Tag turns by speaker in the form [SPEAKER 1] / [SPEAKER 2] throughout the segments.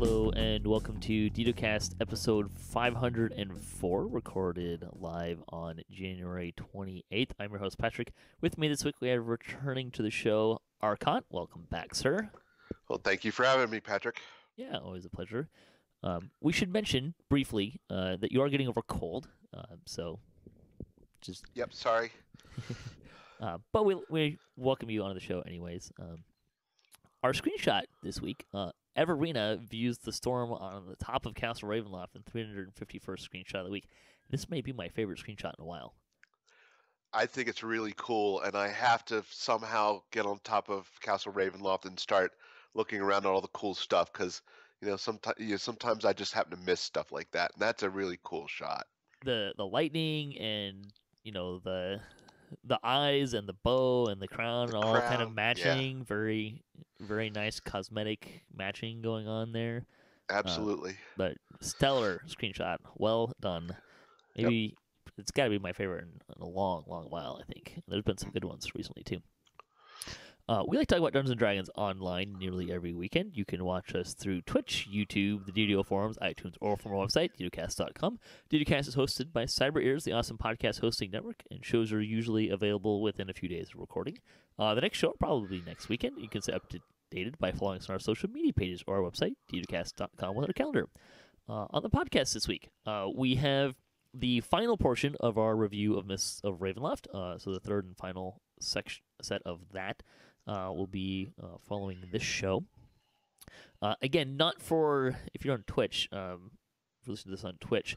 [SPEAKER 1] Hello and welcome to DDOCast episode 504, recorded live on January 28th. I'm your host, Patrick. With me this week, we have returning to the show, Arkat. Welcome back, sir.
[SPEAKER 2] Well, thank you for having me, Patrick.
[SPEAKER 1] Yeah, always a pleasure. We should mention briefly that you are getting over a cold, so just...
[SPEAKER 2] Yep, sorry.
[SPEAKER 1] But we welcome you onto the show anyways. Our screenshot this week, Everina views the storm on the top of Castle Ravenloft in 351st screenshot of the week. This may be my favorite screenshot in a while.
[SPEAKER 2] I think it's really cool, and I have to somehow get on top of Castle Ravenloft and start looking around at all the cool stuff, because sometimes I just happen to miss stuff like that, and that's a really cool shot.
[SPEAKER 1] The lightning and the eyes and the bow and the crown all kind of matching. Yeah. Very, very nice cosmetic matching going on there.
[SPEAKER 2] Absolutely.
[SPEAKER 1] But stellar screenshot. Well done. Maybe It's got to be my favorite in a long, long while, I think. There's been some good ones recently, too. We like to talk about Dungeons & Dragons online nearly every weekend. You can watch us through Twitch, YouTube, the DDO forums, iTunes, or from our website, DDOcast.com. DDOcast is hosted by Cyber Ears, the awesome podcast hosting network, and shows are usually available within a few days of recording. The next show will probably be next weekend. You can stay updated by following us on our social media pages or our website, DDOcast.com, with our calendar. On the podcast this week, we have the final portion of our review of Mists of Ravenloft, so the third and final set of that. Will be following this show. Again, not for, if you're on Twitch, if you listen to this on Twitch,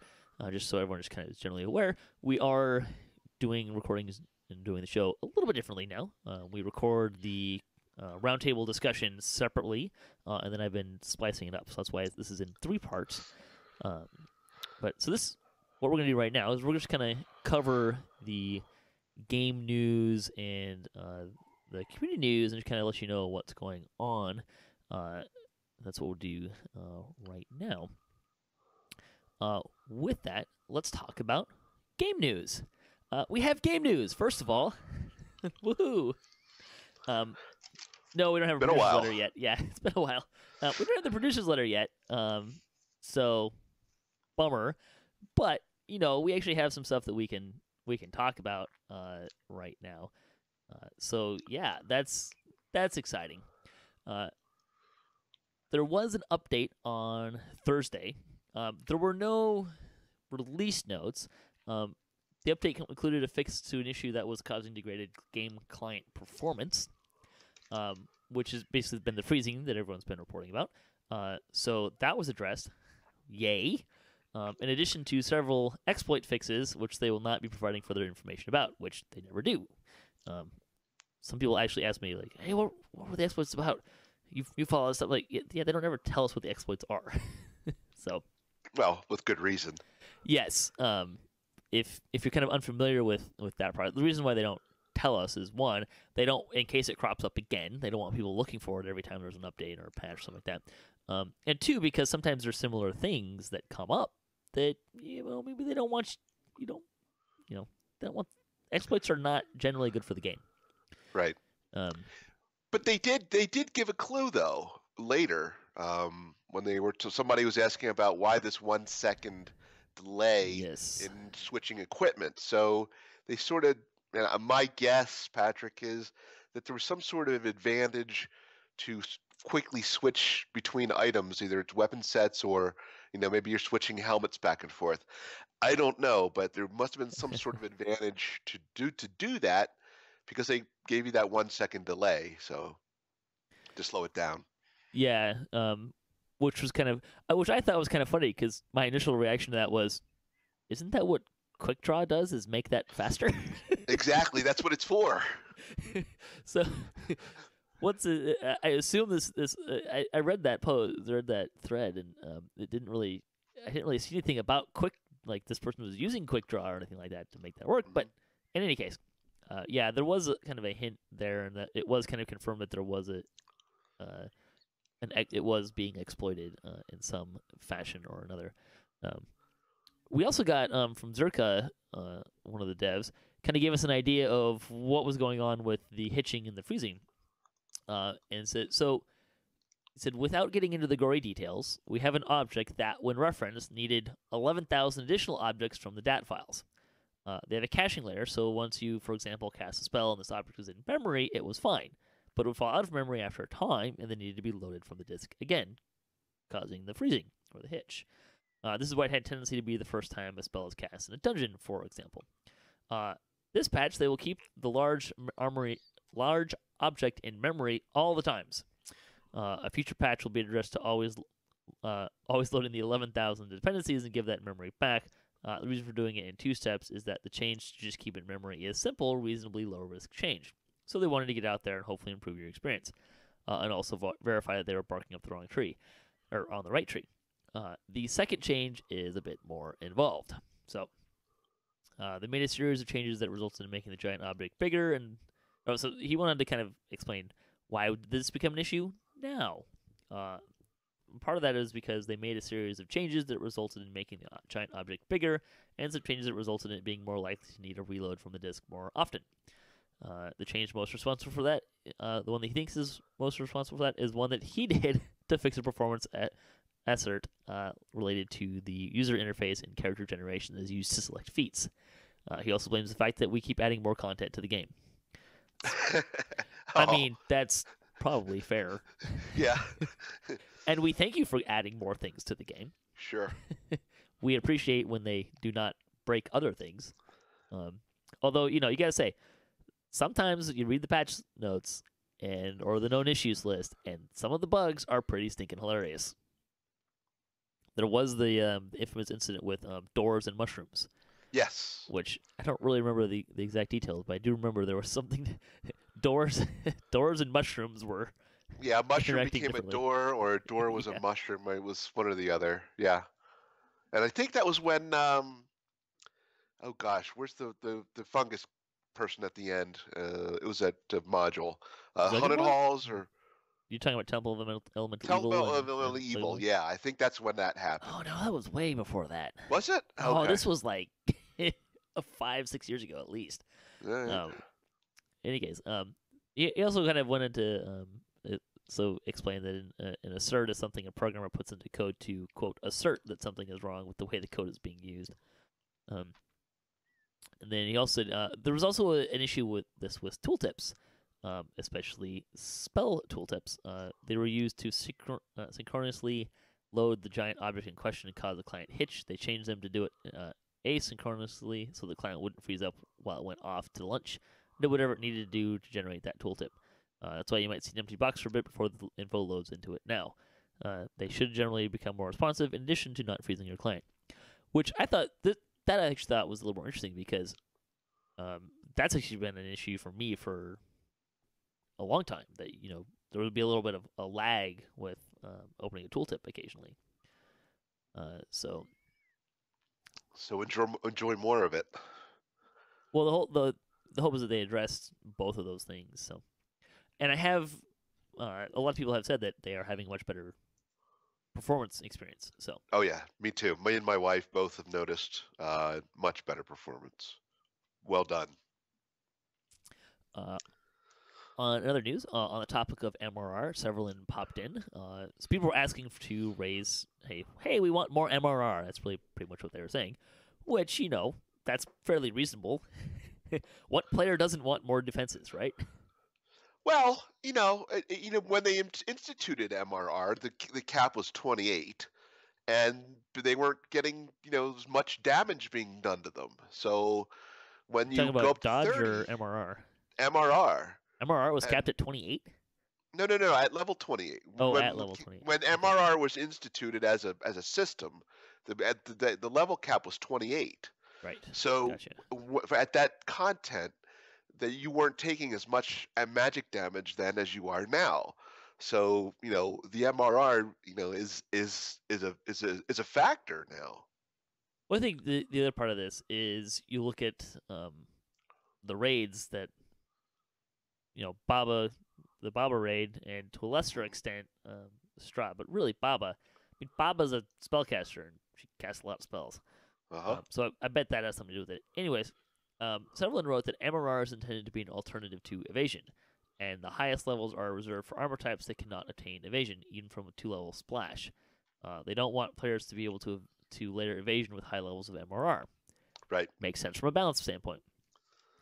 [SPEAKER 1] just so everyone is kind of generally aware, we are doing recordings and doing the show a little bit differently now. We record the roundtable discussion separately, and then I've been splicing it up, so that's why this is in 3 parts. What we're going to do right now is we're just going to cover the game news and the community news and just kind of let you know what's going on. That's what we'll do right now. With that, let's talk about game news. We have game news, first of all. Woohoo! No, we don't have a producer's letter yet. Yeah, it's been a while. We don't have the producer's letter yet, so bummer. But, we actually have some stuff that we can talk about right now. So yeah, that's exciting. There was an update on Thursday. There were no release notes. The update included a fix to an issue that was causing degraded game client performance, which has basically been the freezing that everyone's been reporting about. So that was addressed. Yay. In addition to several exploit fixes, which they will not be providing further information about, which they never do. Some people actually ask me, like, hey, what were the exploits about? You follow this stuff. Like, yeah, they don't ever tell us what the exploits are. So,
[SPEAKER 2] well, with good reason.
[SPEAKER 1] Yes. If you're kind of unfamiliar with that part, the reason why they don't tell us is, one, they don't, in case it crops up again, they don't want people looking for it every time there's an update or a patch or something like that. And two, because sometimes there's similar things that come up that, maybe they don't want they don't want. Exploits are not generally good for the game.
[SPEAKER 2] Right. But they did give a clue, though, later, when somebody was asking about why this 1 second delay in switching equipment. So they sort of, my guess, Patrick, is that there was some sort of advantage to quickly switch between items, either it's weapon sets or, maybe you're switching helmets back and forth. I don't know, but there must have been some sort of advantage to do that, because they gave you that 1 second delay, so to slow it down.
[SPEAKER 1] Yeah, which I thought was kind of funny, because my initial reaction to that was, isn't that what Quick Draw does? Is make that faster?
[SPEAKER 2] Exactly, that's what it's for.
[SPEAKER 1] So, I assume this. I read that read that thread, and I didn't really see anything about like this person was using Quick Draw or anything like that to make that work. But in any case, yeah, there was kind of a hint there, and that it was kind of confirmed that there was it was being exploited in some fashion or another. We also got from Zerka, one of the devs, kind of gave us an idea of what was going on with the hitching and the freezing. And so He said, without getting into the gory details, we have an object that, when referenced, needed 11,000 additional objects from the DAT files. They have a caching layer, so once you, for example, cast a spell and this object was in memory, it was fine. But it would fall out of memory after a time, and then needed to be loaded from the disk again, causing the freezing, or the hitch. This is why it had a tendency to be the first time a spell is cast in a dungeon, for example. This patch, they will keep the large object in memory all the times. A future patch will be addressed to always load in the 11,000 dependencies and give that memory back. The reason for doing it in 2 steps is that the change to just keep it in memory is simple, reasonably low-risk change. So they wanted to get out there and hopefully improve your experience. And also verify that they were barking up the wrong tree, or on the right tree. The second change is a bit more involved. So they made a series of changes that resulted in making the giant object bigger. And so he wanted to kind of explain why did this become an issue now. Part of that is because they made a series of changes that resulted in making the giant object bigger, and some changes that resulted in it being more likely to need a reload from the disk more often. The change most responsible for that, the one that he thinks is most responsible for that, is one that he did to fix a performance assert related to the user interface and character generation that is used to select feats. He also blames the fact that we keep adding more content to the game. I mean, that's probably fair.
[SPEAKER 2] Yeah.
[SPEAKER 1] And we thank you for adding more things to the game.
[SPEAKER 2] Sure.
[SPEAKER 1] We appreciate when they do not break other things. Although, you gotta say, sometimes you read the patch notes or the known issues list, and some of the bugs are pretty stinking hilarious. There was the infamous incident with doors and mushrooms.
[SPEAKER 2] Yes.
[SPEAKER 1] Which I don't really remember the exact details, but I do remember there was something. doors and mushrooms were.
[SPEAKER 2] Yeah, a mushroom became a door, or a door was a mushroom. It was one or the other. Yeah. And I think that was when, oh gosh, where's the fungus person at the end? It was at module. Haunted Halls, or...
[SPEAKER 1] You're talking about Temple of Elemental
[SPEAKER 2] Evil?
[SPEAKER 1] Temple
[SPEAKER 2] of Elemental Evil, yeah. I think that's when that happened.
[SPEAKER 1] Oh, no, that was way before that.
[SPEAKER 2] Was it? Okay.
[SPEAKER 1] Oh, this was like 5-6 years ago at least.
[SPEAKER 2] Right.
[SPEAKER 1] In any case, he also kind of went into... explain that an assert is something a programmer puts into code to, quote, assert that something is wrong with the way the code is being used. And then he also said there was also an issue with this with tooltips, especially spell tooltips. They were used to synchronously load the giant object in question and cause the client hitch. They changed them to do it asynchronously so the client wouldn't freeze up while it went off to lunch, did whatever it needed to do to generate that tooltip. That's why you might see an empty box for a bit before the info loads into it now. They should generally become more responsive in addition to not freezing your client. Which I thought, that I actually thought was a little more interesting because that's actually been an issue for me for a long time. That, there would be a little bit of a lag with opening a tooltip occasionally. So
[SPEAKER 2] enjoy more of it.
[SPEAKER 1] Well, the hope is that they addressed both of those things, so... And I have, a lot of people have said that they are having a much better performance experience. So. Oh
[SPEAKER 2] yeah, me too. Me and my wife both have noticed much better performance. Well done.
[SPEAKER 1] On other news, on the topic of MRR, several popped in. So people were asking to raise, hey, we want more MRR. That's really pretty much what they were saying, which, that's fairly reasonable. What player doesn't want more defenses, right?
[SPEAKER 2] Well, when they instituted MRR, the cap was 28, and they weren't getting, as much damage being done to them. So when you go up
[SPEAKER 1] dodge
[SPEAKER 2] 30,
[SPEAKER 1] or MRR?
[SPEAKER 2] MRR
[SPEAKER 1] was capped at 28?
[SPEAKER 2] No, at level 28.
[SPEAKER 1] Oh, at level 28.
[SPEAKER 2] When MRR was instituted as a system, the level cap was 28.
[SPEAKER 1] Right.
[SPEAKER 2] So
[SPEAKER 1] gotcha.
[SPEAKER 2] At that content, that you weren't taking as much magic damage then as you are now. So, the MRR, is a factor now.
[SPEAKER 1] Well, I think the other part of this is you look at the raids that, Baba, the Baba raid, and to a lesser extent, Strahd, but really Baba. Baba's a spellcaster, and she casts a lot of spells.
[SPEAKER 2] Uh-huh.
[SPEAKER 1] So I bet that has something to do with it. Anyways, several wrote that MRR is intended to be an alternative to evasion. and the highest levels are reserved for armor types that cannot attain evasion, even from a 2-level splash. They don't want players to be able to layer evasion with high levels of MRR.
[SPEAKER 2] Right.
[SPEAKER 1] Makes sense from a balance standpoint.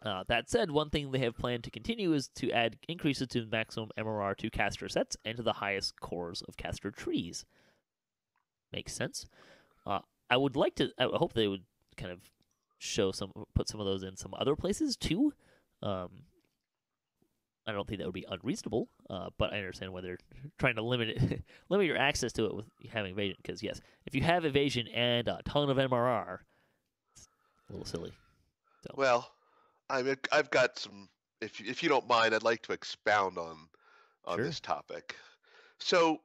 [SPEAKER 1] That said, one thing they have planned to continue is to add increases to maximum MRR to caster sets and to the highest cores of caster trees. Makes sense. I would hope they would kind of put some of those in some other places too. I don't think that would be unreasonable, but I understand why they're trying to limit your access to it with having evasion. Because yes, if you have evasion and a ton of MRR, it's a little silly. So.
[SPEAKER 2] Well, I've got some. If you don't mind, I'd like to expound on
[SPEAKER 1] Sure.
[SPEAKER 2] this topic. So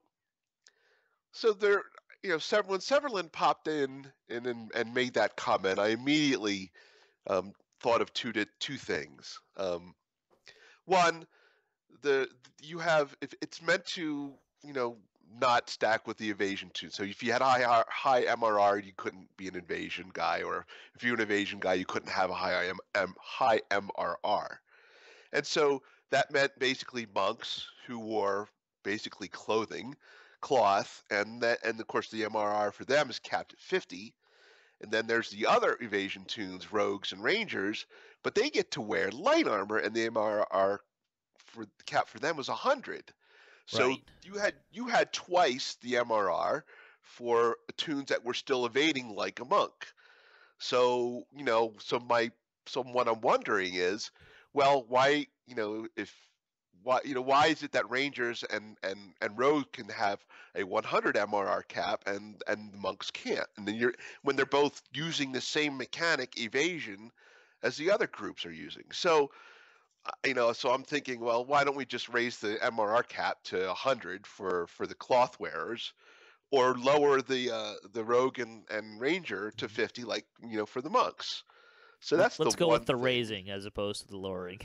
[SPEAKER 2] there, when Severlin popped in and made that comment, I immediately thought of two things. One, if it's meant to, not stack with the evasion too. So if you had high MRR, you couldn't be an evasion guy, or if you're an evasion guy, you couldn't have a high MRR. And so that meant basically monks who wore basically cloth, and of course the MRR for them is capped at 50. And then there's the other evasion tunes, rogues and rangers, but they get to wear light armor, and the MRR cap for them was 100. So right. you had twice the MRR for tunes that were still evading like a monk. So what I'm wondering is, well, why why is it that rangers and rogues can have a 100 MRR cap and monks can't? And then when they're both using the same mechanic evasion as the other groups are using. So so I'm thinking, well, why don't we just raise the MRR cap to 100 for the cloth wearers, or lower the rogue and ranger to 50, like for the monks. So let's
[SPEAKER 1] go with the raising as opposed to the lowering.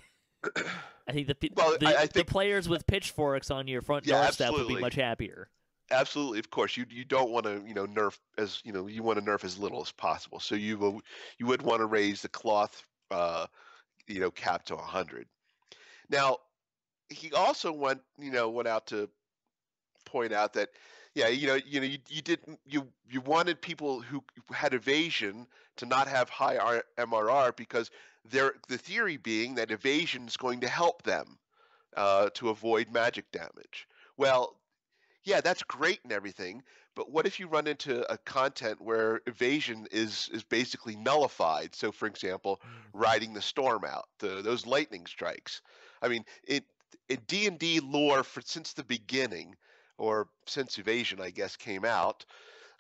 [SPEAKER 1] I think the players with pitchforks on your front doorstep would be much happier.
[SPEAKER 2] Absolutely, of course. You don't want to nerf you want to nerf as little as possible. So you would want to raise the cloth cap to 100. Now, he also went out to point out that you wanted people who had evasion to not have high MRR, because the theory being that evasion is going to help them to avoid magic damage. Well, yeah, that's great and everything, but what if you run into a content where evasion is basically nullified? So, for example, riding the storm out, those lightning strikes. I mean, in D&D lore since the beginning, or since evasion, I guess, came out,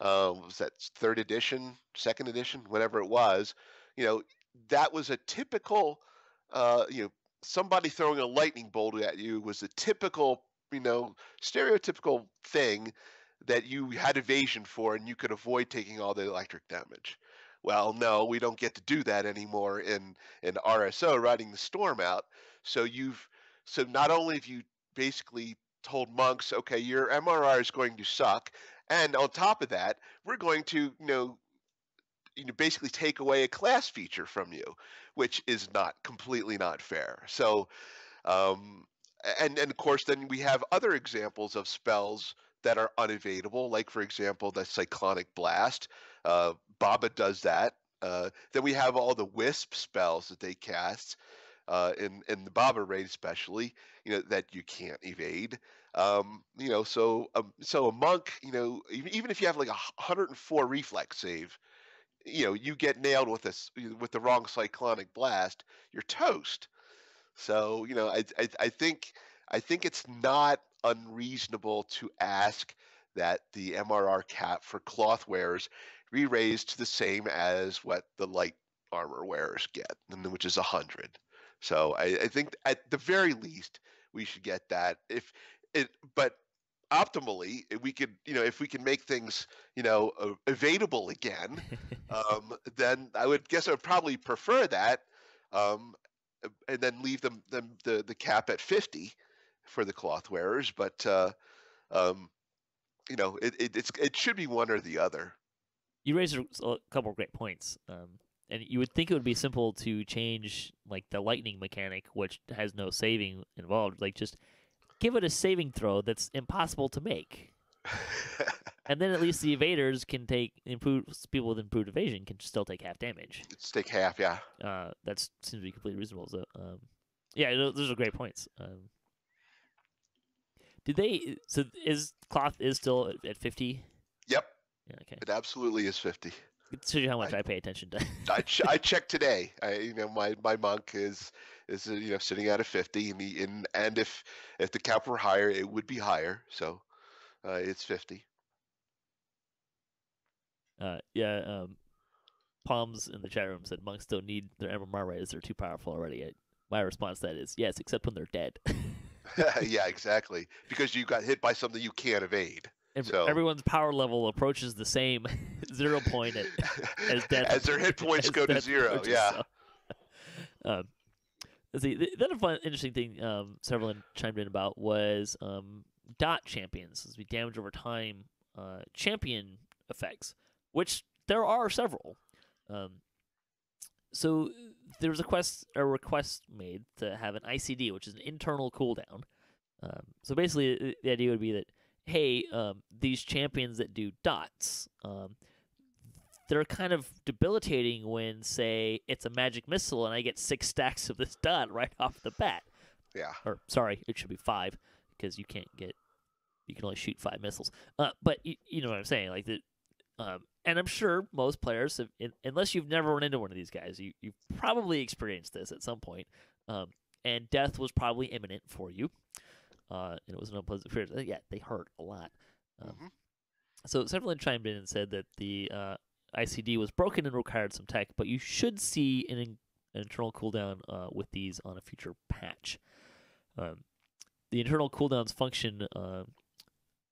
[SPEAKER 2] was that 3rd edition, 2nd edition, whatever it was, that was a typical, somebody throwing a lightning bolt at you was a typical, stereotypical thing that you had evasion for, and you could avoid taking all the electric damage. Well, no, we don't get to do that anymore in RSO, riding the storm out. So not only have you basically told monks, okay, your MRR is going to suck, and on top of that, we're going to basically take away a class feature from you, which is completely not fair. So and of course then we have other examples of spells that are unevadable, like for example the Cyclonic Blast. Baba does that. Then we have all the Wisp spells that they cast in the Baba raid especially, that you can't evade. So a monk, even if you have like a 104 reflex save, you get nailed with the wrong Cyclonic Blast, you're toast. So I think it's not unreasonable to ask that the MRR cap for cloth wearers be raised to the same as what the light armor wearers get, which is 100. So I think at the very least we should get that. But optimally, if we can make things evadable again, then I would probably prefer that, and then leave the cap at 50 for the cloth wearers. But it should be one or the other.
[SPEAKER 1] You raised a couple of great points. And you would think it would be simple to change like the lightning mechanic, which has no saving involved. Like just give it a saving throw that's impossible to make. And then at least the evaders can people with improved evasion can still take half damage.
[SPEAKER 2] It's take half, yeah.
[SPEAKER 1] That seems to be completely reasonable. So, yeah, those are great points. So is Cloth is still at 50?
[SPEAKER 2] Yep.
[SPEAKER 1] Yeah, okay.
[SPEAKER 2] It absolutely is 50.
[SPEAKER 1] It shows you how much I pay attention to.
[SPEAKER 2] I checked today. My monk is sitting at a 50, and if the cap were higher, it would be higher. So it's 50.
[SPEAKER 1] Palms in the chat room said monks don't need their MMR raised; they're too powerful already. My response to that is yes, except when they're dead.
[SPEAKER 2] Yeah, exactly. Because you got hit by something you can't evade. So
[SPEAKER 1] everyone's power level approaches the same 0 point as death.
[SPEAKER 2] As their hit points go to 0, yeah.
[SPEAKER 1] So. Let's see. The other fun, interesting thing several chimed in about was dot champions. This would be damage over time champion effects, which there are several. So there was a request made to have an ICD, which is an internal cooldown. So basically, the idea would be that, hey, these champions that do dots, they're kind of debilitating when, say, it's a magic missile and I get 6 stacks of this dot right off the bat.
[SPEAKER 2] Yeah.
[SPEAKER 1] Or, sorry, it should be 5, because you can only shoot 5 missiles. But you know what I'm saying, like and I'm sure most players have, unless you've never run into one of these guys, you've probably experienced this at some point. And death was probably imminent for you. And it was an unpleasant experience. Yeah, they hurt a lot. So several chimed in and said that the ICD was broken and required some tech, but you should see an internal cooldown with these on a future patch. The internal cooldowns function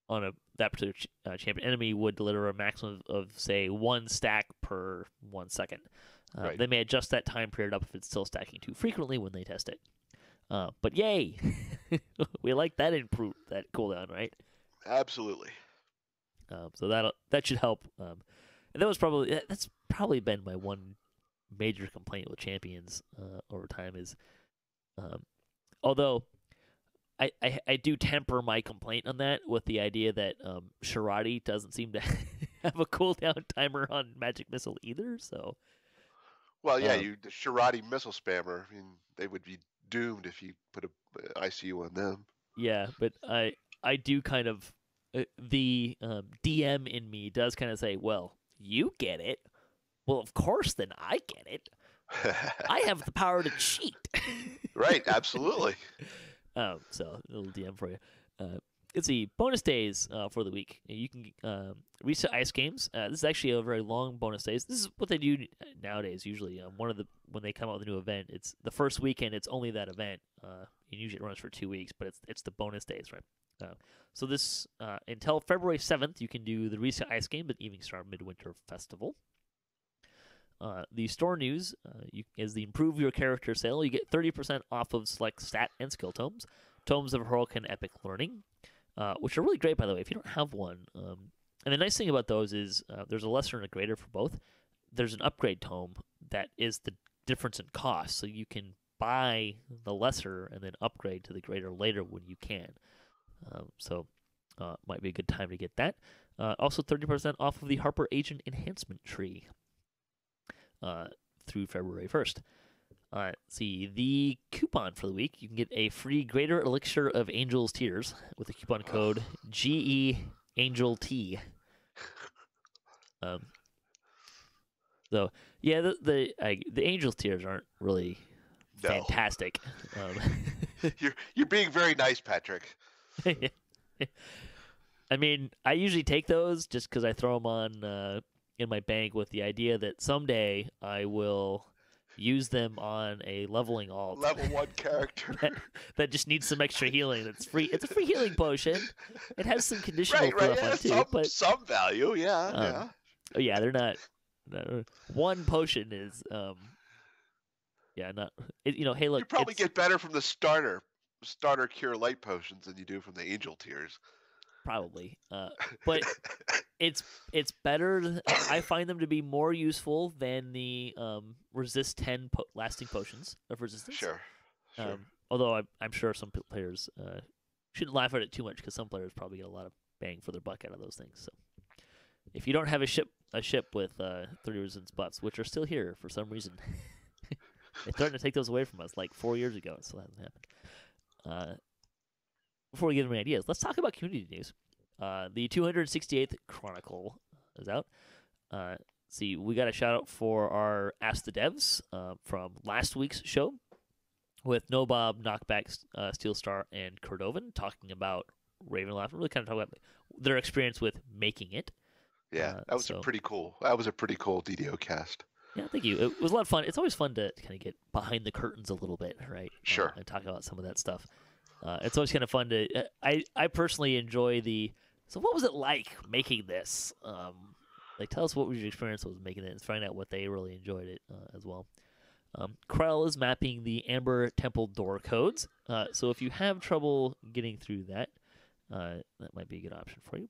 [SPEAKER 1] on that particular champion enemy would deliver a maximum of, say, 1 stack per 1 second.
[SPEAKER 2] Right.
[SPEAKER 1] They may adjust that time period up if it's still stacking too frequently when they test it. But yay, we like that cooldown, right?
[SPEAKER 2] Absolutely.
[SPEAKER 1] So that should help. And that's probably been my one major complaint with champions over time is, although I do temper my complaint on that with the idea that Sharadi doesn't seem to have a cooldown timer on Magic Missile either. So,
[SPEAKER 2] well, yeah, the Sharadi missile spammer. I mean, they would be doomed if you put a ICU on them.
[SPEAKER 1] Yeah, but I do kind of the DM in me does kind of say, well, you get it. Well, of course, then I get it. I have the power to cheat.
[SPEAKER 2] Right, absolutely.
[SPEAKER 1] So a little DM for you. Let's see, bonus days for the week. You can reset ice games. This is actually a very long bonus days. This is what they do nowadays. Usually, when they come out with a new event, it's the first weekend. It's only that event. And usually it runs for 2 weeks, but it's the bonus days, right? So this until February 7th, you can do the reset ice game at Evening Star Midwinter Festival. The store news is the Improve Your Character sale. You get 30% off of select stat and skill tomes, tomes of Heroic and Epic Learning, which are really great, by the way, if you don't have one. And the nice thing about those is there's a lesser and a greater for both. There's an upgrade tome that is the difference in cost, so you can buy the lesser and then upgrade to the greater later when you can. So might be a good time to get that. Also 30% off of the Harper Agent Enhancement Tree. Through February 1st. Let's see, the coupon for the week, you can get a free Greater Elixir of Angel's Tears with the coupon code GEAngelT. So, yeah, the Angel's Tears aren't really fantastic.
[SPEAKER 2] You're being very nice, Patrick.
[SPEAKER 1] I mean, I usually take those just because I throw them on in my bank with the idea that someday I will use them on a leveling alt.
[SPEAKER 2] Level 1 character.
[SPEAKER 1] that just needs some extra healing. It's free. It's a free healing potion. It has some conditional stuff on too, but
[SPEAKER 2] some value, yeah.
[SPEAKER 1] Oh yeah, they're not. One potion is not. Hey, look.
[SPEAKER 2] You probably get better from the starter cure light potions than you do from the angel tears.
[SPEAKER 1] Probably. But it's better. I find them to be more useful than the resist 10 lasting potions of resistance.
[SPEAKER 2] Sure.
[SPEAKER 1] Although I'm sure some players shouldn't laugh at it too much, because some players probably get a lot of bang for their buck out of those things. So if you don't have a ship with 30 resistance buffs, which are still here for some reason, they're starting to take those away from us like 4 years ago. It still hasn't happened. Before we get into any ideas, let's talk about community news. The 268th Chronicle is out. See, we got a shout out for our Ask the Devs from last week's show with Nobob, Knockback, Steel Star, and Cordovan talking about Ravenloft. Really kind of talking about their experience with making it.
[SPEAKER 2] Yeah, that was pretty cool. That was a pretty cool DDOcast.
[SPEAKER 1] Yeah, thank you. It was a lot of fun. It's always fun to kind of get behind the curtains a little bit, right?
[SPEAKER 2] Sure.
[SPEAKER 1] And talk about some of that stuff. It's always kind of fun to. I personally enjoy the. So, what was it like making this? Tell us what was your experience with making it, and find out what they really enjoyed it as well. Krell is mapping the Amber Temple door codes. So, if you have trouble getting through that, that might be a good option for you.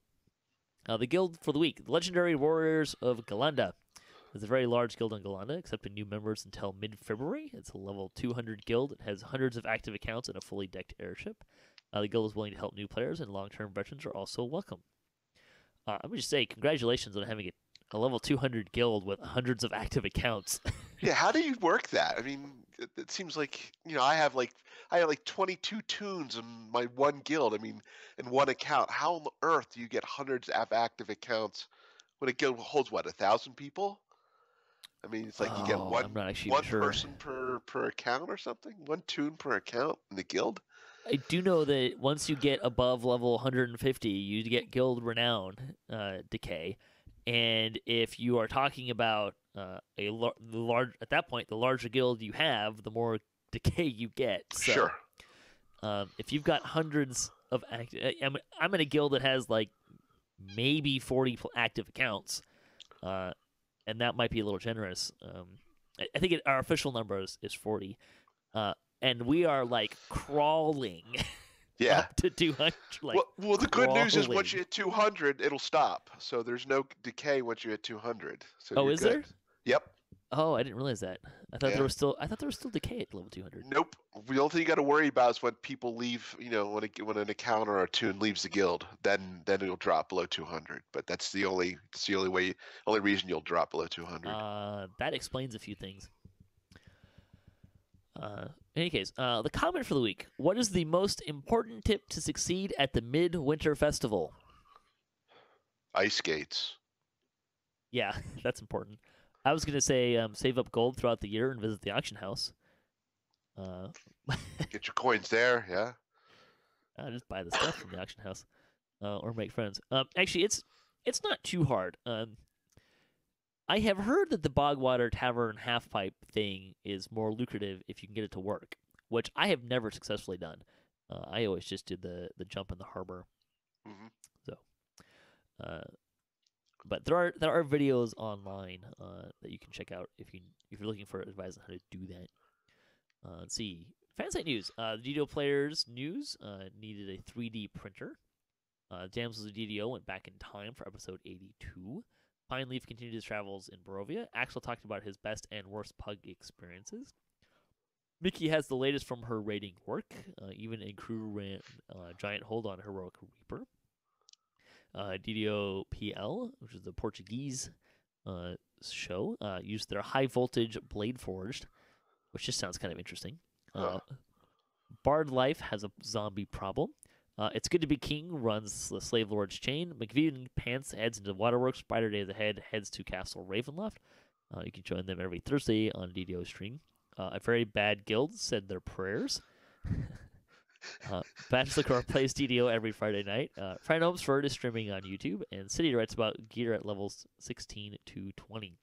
[SPEAKER 1] The guild for the week: the Legendary Warriors of Galanda. It's a very large guild on Galanda, accepting new members until mid-February. It's a level 200 guild. It has hundreds of active accounts and a fully decked airship. The guild is willing to help new players, and long-term veterans are also welcome. I would just say congratulations on having a level 200 guild with hundreds of active accounts.
[SPEAKER 2] Yeah, how do you work that? I mean, it seems like, I have like 22 tunes in my one guild. I mean, in one account. How on earth do you get hundreds of active accounts when a guild holds 1,000 people? I mean, it's like you get one person per account or something? One tune per account in the guild?
[SPEAKER 1] I do know that once you get above level 150, you get guild renown decay. And if you are talking about at that point, the larger guild you have, the more decay you get. So,
[SPEAKER 2] sure.
[SPEAKER 1] If you've got hundreds of active... I'm in a guild that has like maybe 40 active accounts. And that might be a little generous. I think our official number is 40. And we are like crawling up to 200.
[SPEAKER 2] Well, the good news is once you hit 200, it'll stop. So there's no decay once you hit 200. So
[SPEAKER 1] is there?
[SPEAKER 2] Yep.
[SPEAKER 1] Oh, I didn't realize that. I thought there was still decay at level 200.
[SPEAKER 2] Nope. The only thing you got to worry about is when people leave. When an account or a tune leaves the guild, then it'll drop below 200. But that's the only reason you'll drop below 200.
[SPEAKER 1] That explains a few things. In any case, the comment for the week: what is the most important tip to succeed at the Midwinter Festival?
[SPEAKER 2] Ice skates.
[SPEAKER 1] Yeah, that's important. I was going to say save up gold throughout the year and visit the auction house.
[SPEAKER 2] Get your coins there, yeah.
[SPEAKER 1] Just buy the stuff from the auction house or make friends. Actually, it's not too hard. I have heard that the Bogwater Tavern half-pipe thing is more lucrative if you can get it to work, which I have never successfully done. I always just did the jump in the harbor.
[SPEAKER 2] Mm-hmm.
[SPEAKER 1] So, but there are videos online that you can check out if you're looking for advice on how to do that. Let's see. Fansite news. The DDO players news needed a 3D printer. Damsels of DDO went back in time for episode 82. Pine Leaf continued his travels in Barovia. Axel talked about his best and worst pug experiences. Mickey has the latest from her raiding work. Even a crew ran giant hold on Heroic Reaper. DDOpl, which is the Portuguese show, used their high voltage blade forged, which just sounds kind of interesting. Bard Life has a zombie problem. It's Good to Be King runs the Slave Lord's Chain. McVean Pants heads into Waterworks. Spider Days Ahead heads to Castle Ravenloft. You can join them every Thursday on DDO stream. A Very Bad Guild said their prayers. Bachelor Core plays DDO every Friday night. Fran Holmesford is streaming on YouTube, and City writes about gear at levels 16 to 20.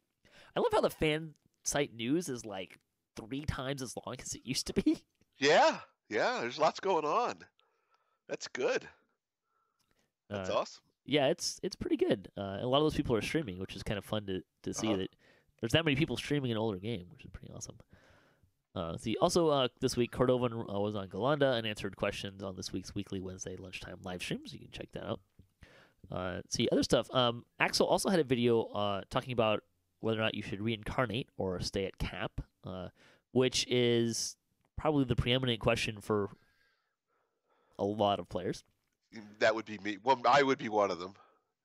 [SPEAKER 1] I love how the fan site news is like 3 times as long as it used to be.
[SPEAKER 2] Yeah, there's lots going on. That's good. That's awesome.
[SPEAKER 1] Yeah, it's pretty good. A lot of those people are streaming, which is kind of fun to see that there's that many people streaming an older game, which is pretty awesome. Also, this week, Cordovan was on Galanda and answered questions on this week's weekly Wednesday lunchtime live streams. You can check that out. See other stuff. Axel also had a video talking about whether or not you should reincarnate or stay at cap, which is probably the preeminent question for a lot of players.
[SPEAKER 2] That would be me. Well, I would be one of them.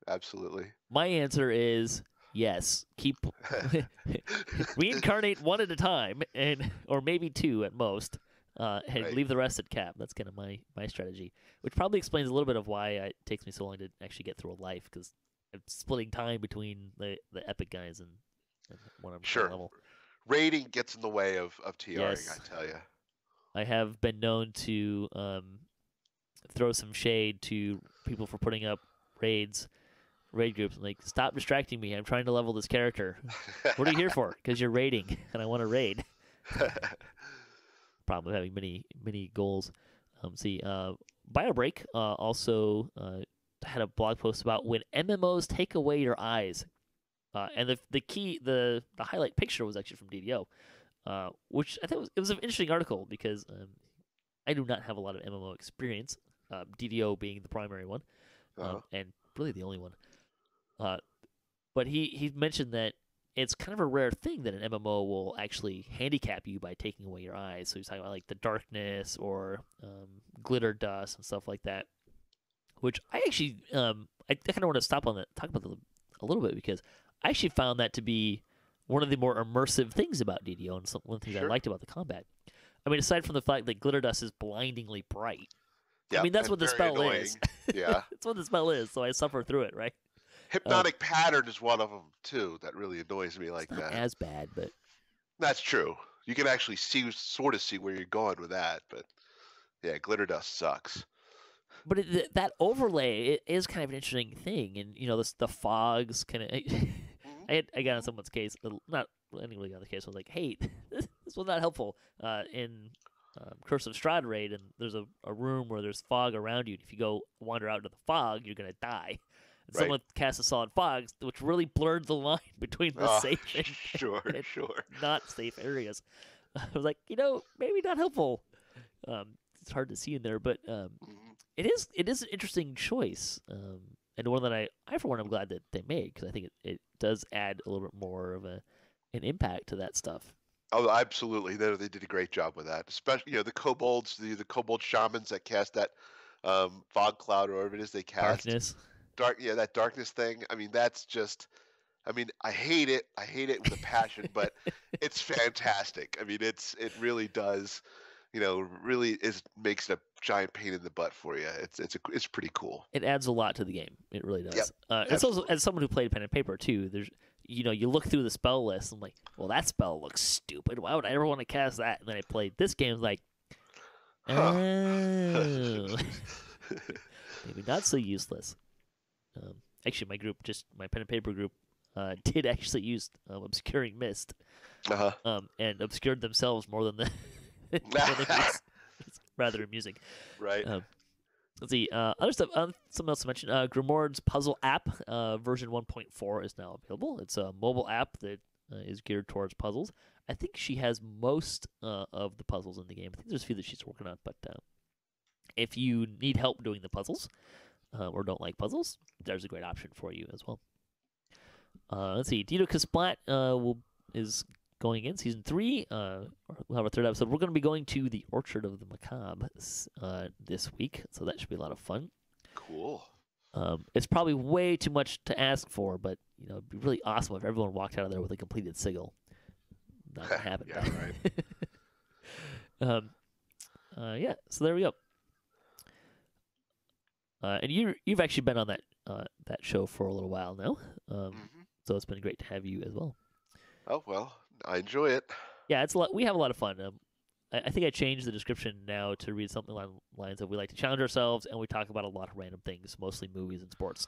[SPEAKER 2] Absolutely.
[SPEAKER 1] My answer is yes. Keep reincarnate one at a time, or maybe two at most, and leave the rest at cap. That's kind of my strategy, which probably explains a little bit of why it takes me so long to actually get through a life, because I'm splitting time between the epic guys and when I'm level.
[SPEAKER 2] Raiding gets in the way of TRing,
[SPEAKER 1] yes.
[SPEAKER 2] I tell you.
[SPEAKER 1] I have been known to throw some shade to people for putting up raid groups. I'm like, stop distracting me. I'm trying to level this character. What are you here for? Because you're raiding, and I want to raid. Problem of having many goals. BioBreak also had a blog post about when MMOs take away your eyes. And the highlight picture was actually from DDO, which I think it was an interesting article because I do not have a lot of MMO experience, DDO being the primary one, and really the only one. But he mentioned that it's kind of a rare thing that an MMO will actually handicap you by taking away your eyes. So he's talking about like the darkness or glitter dust and stuff like that, which I actually I kind of want to talk about a little bit, because I actually found that to be one of the more immersive things about DDO, and one of the things I liked about the combat. I mean, aside from the fact that glitter dust is blindingly bright.
[SPEAKER 2] Yep,
[SPEAKER 1] I mean, that's what the spell
[SPEAKER 2] annoying.
[SPEAKER 1] is.
[SPEAKER 2] Yeah.
[SPEAKER 1] That's what the spell is, so I suffer through it, right?
[SPEAKER 2] Hypnotic pattern is one of them, too. That really annoys me like
[SPEAKER 1] it's not
[SPEAKER 2] that.
[SPEAKER 1] as bad, but...
[SPEAKER 2] That's true. You can actually sort of see where you're going with that, but yeah, glitter dust sucks.
[SPEAKER 1] But that overlay is kind of an interesting thing, and the fogs kind of. I got on someone's case, not anybody got on the case. I was like, "Hey, this was not helpful." In Curse of Strahd raid, and there's a room where there's fog around you. And if you go wander out into the fog, you're gonna die. And someone cast a solid fog, which really blurred the line between the safe and not safe areas. I was like, maybe not helpful. It's hard to see in there, but it is an interesting choice, and one that I for one, I'm glad that they made, because I think it does add a little bit more of an impact to that stuff.
[SPEAKER 2] Oh, absolutely! They did a great job with that, especially the kobolds, the kobold shamans that cast that fog cloud or whatever it is they cast. That darkness thing. I mean, that's just. I mean, I hate it. I hate it with a passion, but it's fantastic. I mean, it really does. Really makes it a giant pain in the butt for you. It's pretty cool.
[SPEAKER 1] It adds a lot to the game. It really does.
[SPEAKER 2] Yep,
[SPEAKER 1] it's also, as someone who played pen and paper too, there's you look through the spell list and like, well, that spell looks stupid. Why would I ever want to cast that? And then I played this game, like, oh, maybe not so useless. Actually, my pen and paper group, did actually use obscuring mist, and obscured themselves more than the. It's rather amusing.
[SPEAKER 2] Right.
[SPEAKER 1] Let's see. Other stuff. Something else to mention. Grimoird's puzzle app, version 1.4, is now available. It's a mobile app that is geared towards puzzles. I think she has most of the puzzles in the game. I think there's a few that she's working on, but if you need help doing the puzzles or don't like puzzles, there's a great option for you as well. Let's see. DDOcast is going in season 3. We'll have our third episode. We're going to be going to the Orchard of the Macabre this week, so that should be a lot of fun.
[SPEAKER 2] Cool.
[SPEAKER 1] It's probably way too much to ask for, but it'd be really awesome if everyone walked out of there with a completed sigil. Not gonna happen.
[SPEAKER 2] Yeah,
[SPEAKER 1] right. Yeah. So there we go. And you've actually been on that show for a little while now, so it's been great to have you as well.
[SPEAKER 2] Oh well. I enjoy it.
[SPEAKER 1] Yeah, we have a lot of fun. I think I changed the description now to read something along the lines of we like to challenge ourselves and we talk about a lot of random things, mostly movies and sports.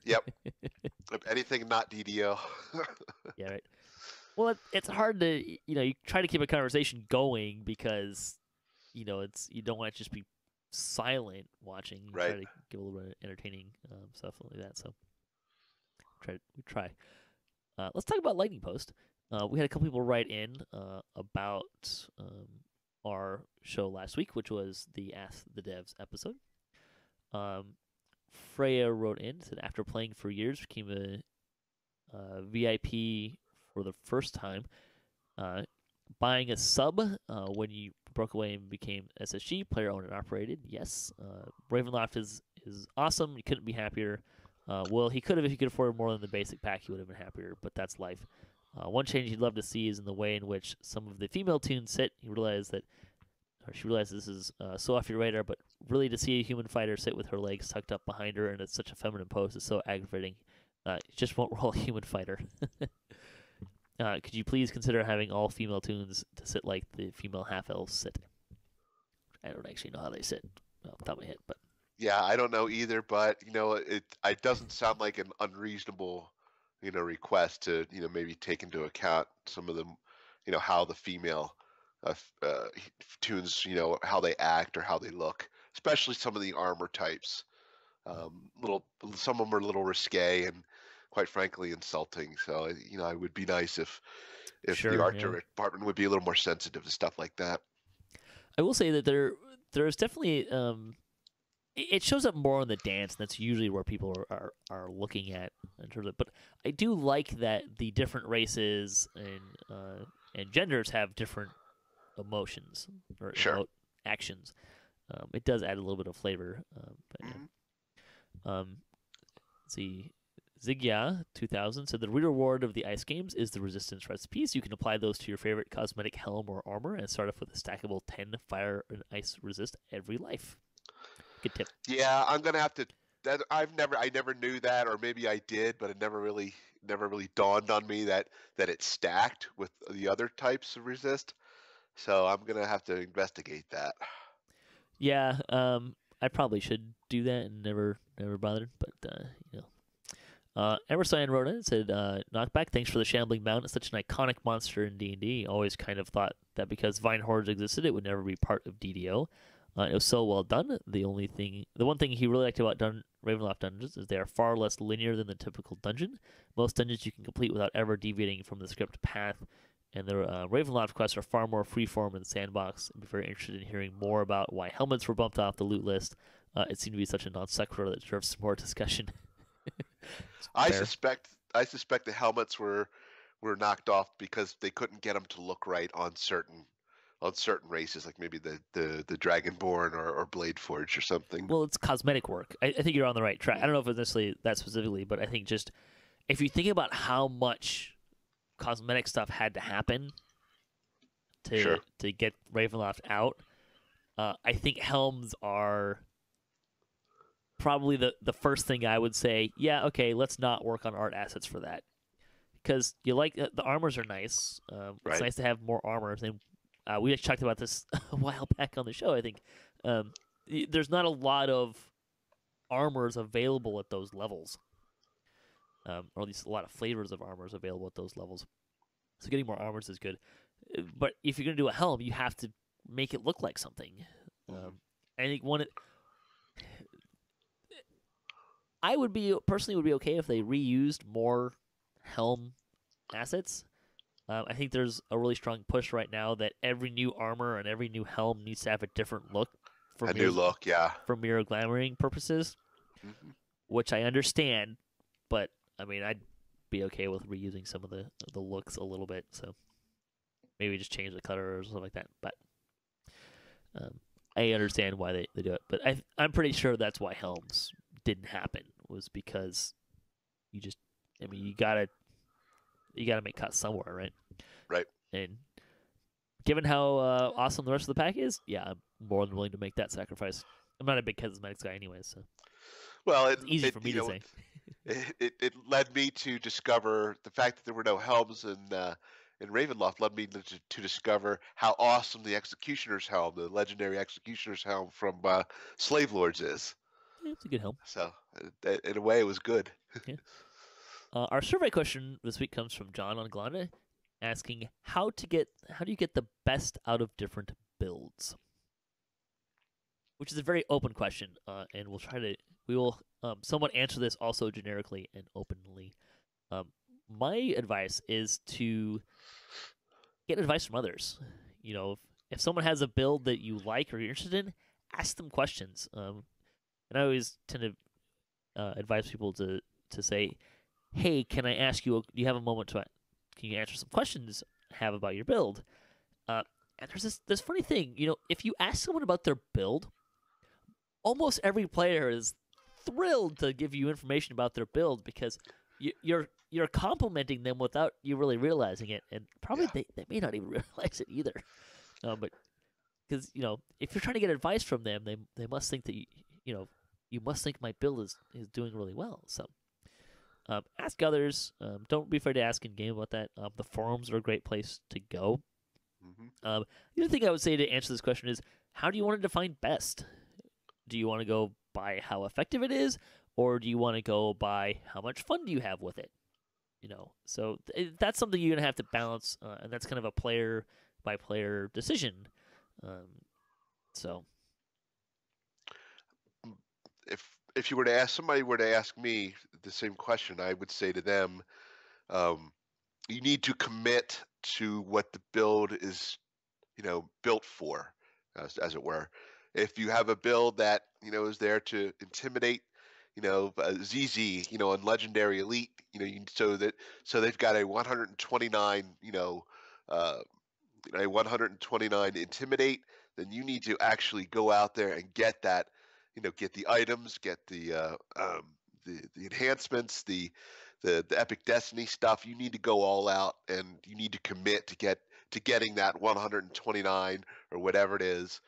[SPEAKER 2] Yep. Anything not DDO.
[SPEAKER 1] Yeah, right. Well, it's hard to you try to keep a conversation going because you don't want to just be silent watching. You try to give a little bit of entertaining stuff like that. So we try. Let's talk about Lightning Post. We had a couple people write in about our show last week, which was the Ask the Devs episode. Freya wrote in, said after playing for years, became a VIP for the first time. Buying a sub when you broke away and became SSG, player owned and operated. Yes. Ravenloft is awesome. You couldn't be happier. Well, he could have if he could afford more than the basic pack. He would have been happier, but that's life. One change he'd love to see is in the way in which some of the female tunes sit. She realized this is so off your radar, but really to see a human fighter sit with her legs tucked up behind her and it's such a feminine pose is so aggravating. You just won't roll a human fighter. Could you please consider having all female tunes to sit like the female half-elves sit? I don't actually know how they sit off the top of my head, but
[SPEAKER 2] yeah, I don't know either. But it doesn't sound like an unreasonable request to maybe take into account some of the how the female tunes how they act or how they look, especially some of the armor types. Some of them are a little risque and quite frankly insulting. So it would be nice if the art department would be a little more sensitive to stuff like that.
[SPEAKER 1] I will say that there's definitely it shows up more in the dance, and that's usually where people are looking at in terms of. But I do like that the different races and genders have different emotions or actions. It does add a little bit of flavor. Let's see. Zigya 2000 said the reward of the ice games is the resistance recipes. You can apply those to your favorite cosmetic helm or armor and start off with a stackable 10 fire and ice resist every life. Good tip.
[SPEAKER 2] Yeah, I'm gonna have to. I never knew that, or maybe I did, but it never really dawned on me that it's stacked with the other types of resist. So I'm gonna have to investigate that.
[SPEAKER 1] Yeah, I probably should do that and never bothered, but Emerson wrote in and said, Knockback, thanks for the Shambling Mount. It's such an iconic monster in D&D. Always kind of thought that because Vine Hordes existed, it would never be part of DDO. It was so well done. The one thing he really liked about Ravenloft dungeons is they are far less linear than the typical dungeon. Most dungeons you can complete without ever deviating from the script path, and the Ravenloft quests are far more freeform and sandbox. I'd be very interested in hearing more about why helmets were bumped off the loot list. It seemed to be such a non sequitur that deserves some more discussion.
[SPEAKER 2] I suspect the helmets were knocked off because they couldn't get them to look right on certain races, like maybe the Dragonborn or Bladeforge or something.
[SPEAKER 1] Well, it's cosmetic work. I think you're on the right track. I don't know if it's necessarily that specifically, but I think just if you think about how much cosmetic stuff had to happen to get Ravenloft out, I think helms are probably the first thing I would say, yeah, okay, let's not work on art assets for that. Because you like the armors are nice. It's nice to have more armors. And we just talked about this a while back on the show, I think. There's not a lot of armors available at those levels. Or at least a lot of flavors of armors available at those levels. So getting more armors is good. But if you're going to do a helm, you have to make it look like something. I think I would personally be okay if they reused more helm assets. I think there's a really strong push right now that every new armor and every new helm needs to have a different look. For mirror glamoring purposes, which I understand, but I mean I'd be okay with reusing some of the looks a little bit. So maybe just change the color or something like that. But I understand why they do it. But I'm pretty sure that's why helms didn't happen, was because you gotta make cuts somewhere, right?
[SPEAKER 2] Right.
[SPEAKER 1] And given how awesome the rest of the pack is, yeah, I'm more than willing to make that sacrifice. I'm not a big cosmetics guy anyway, so.
[SPEAKER 2] Well,
[SPEAKER 1] it's easy for me to say.
[SPEAKER 2] It led me to discover the fact that there were no helms in Ravenloft. Led me to discover how awesome the Executioner's helm, the legendary Executioner's helm from Slave Lords, is.
[SPEAKER 1] Yeah, it's a good helm.
[SPEAKER 2] So, in a way, it was good.
[SPEAKER 1] Yeah. Our survey question this week comes from John on Glanda, asking how do you get the best out of different builds? Which is a very open question, and we will somewhat answer this also generically and openly. My advice is to get advice from others. If someone has a build that you like or you're interested in, ask them questions. And I always tend to advise people to say, hey, can I ask you? Do you have a moment to? Can you answer some questions I have about your build? And there's this funny thing, if you ask someone about their build, almost every player is thrilled to give you information about their build because you're complimenting them without you really realizing it, and probably they may not even realize it either. But because if you're trying to get advice from them, they must think that you must think my build is doing really well. So ask others. Don't be afraid to ask in game about that. The forums are a great place to go.
[SPEAKER 2] Mm-hmm.
[SPEAKER 1] The other thing I would say to answer this question is, how do you want to define best? Do you want to go by how effective it is, or do you want to go by how much fun do you have with it? So that's something you're going to have to balance, and that's kind of a player-by-player decision. So,
[SPEAKER 2] if you were to ask somebody were to ask me the same question, I would say to them, you need to commit to what the build is, built for, as it were. If you have a build that is there to intimidate, ZZ, on Legendary Elite, so they've got a 129, a 129 intimidate, then you need to actually go out there and get that, get the items, get the enhancements, the Epic Destiny stuff. You need to go all out, and you need to commit to getting that 129 or whatever it is,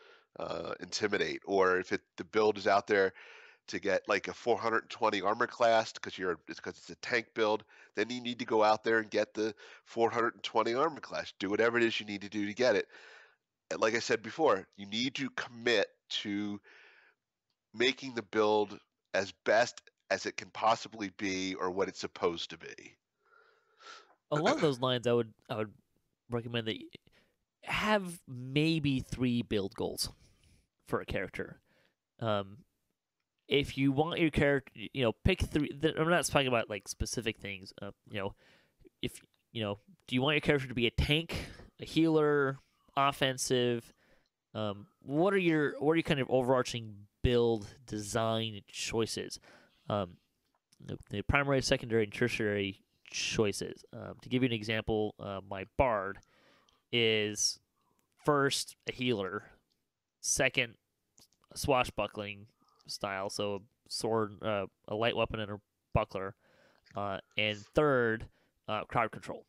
[SPEAKER 2] intimidate. Or if the build is out there to get like a 420 armor class because it's a tank build, then you need to go out there and get the 420 armor class. Do whatever it is you need to do to get it. And like I said before, you need to commit to making the build as best as it can possibly be, or what it's supposed to be.
[SPEAKER 1] Along those lines, I would recommend that you have maybe 3 build goals for a character. If you want your character, pick 3. I'm not talking about like specific things. If do you want your character to be a tank, a healer, offensive? What are your kind of overarching build design choices? The primary, secondary, and tertiary choices. To give you an example, my bard is first a healer, second a swashbuckling style, so a sword, a light weapon, and a buckler, and third crowd control.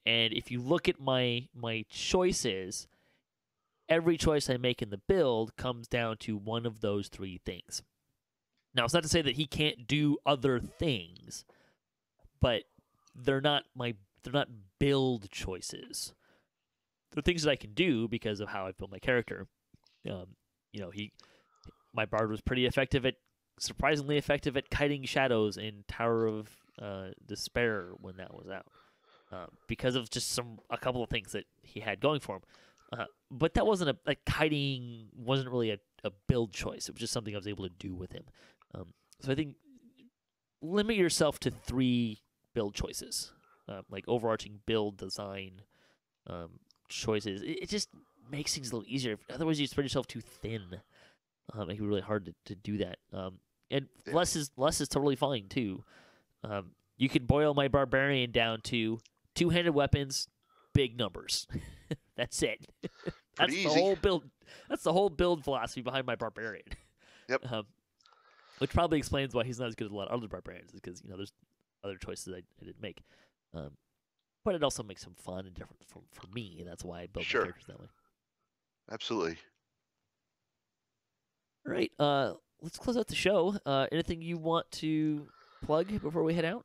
[SPEAKER 1] And if you look at my choices, every choice I make in the build comes down to one of those 3 things. Now, it's not to say that he can't do other things, but they're not build choices. They're things that I can do because of how I build my character. My bard was surprisingly effective at kiting shadows in Tower of Despair when that was out, because of just a couple of things that he had going for him. But that wasn't kiting wasn't really a build choice. It was just something I was able to do with him. So I think limit yourself to 3 build choices, like overarching build design choices. It just makes things a little easier. Otherwise, you spread yourself too thin. Make it really hard to do that. And less is totally fine too. You could boil my barbarian down to 2-handed weapons, big numbers. That's it. That's the whole build. That's the whole build philosophy behind my barbarian.
[SPEAKER 2] Yep.
[SPEAKER 1] Which probably explains why he's not as good as a lot of other barbarians, because there's other choices I didn't make. But it also makes him fun and different for me, and that's why I build my characters that way.
[SPEAKER 2] Absolutely.
[SPEAKER 1] All right, let's close out the show. Anything you want to plug before we head out?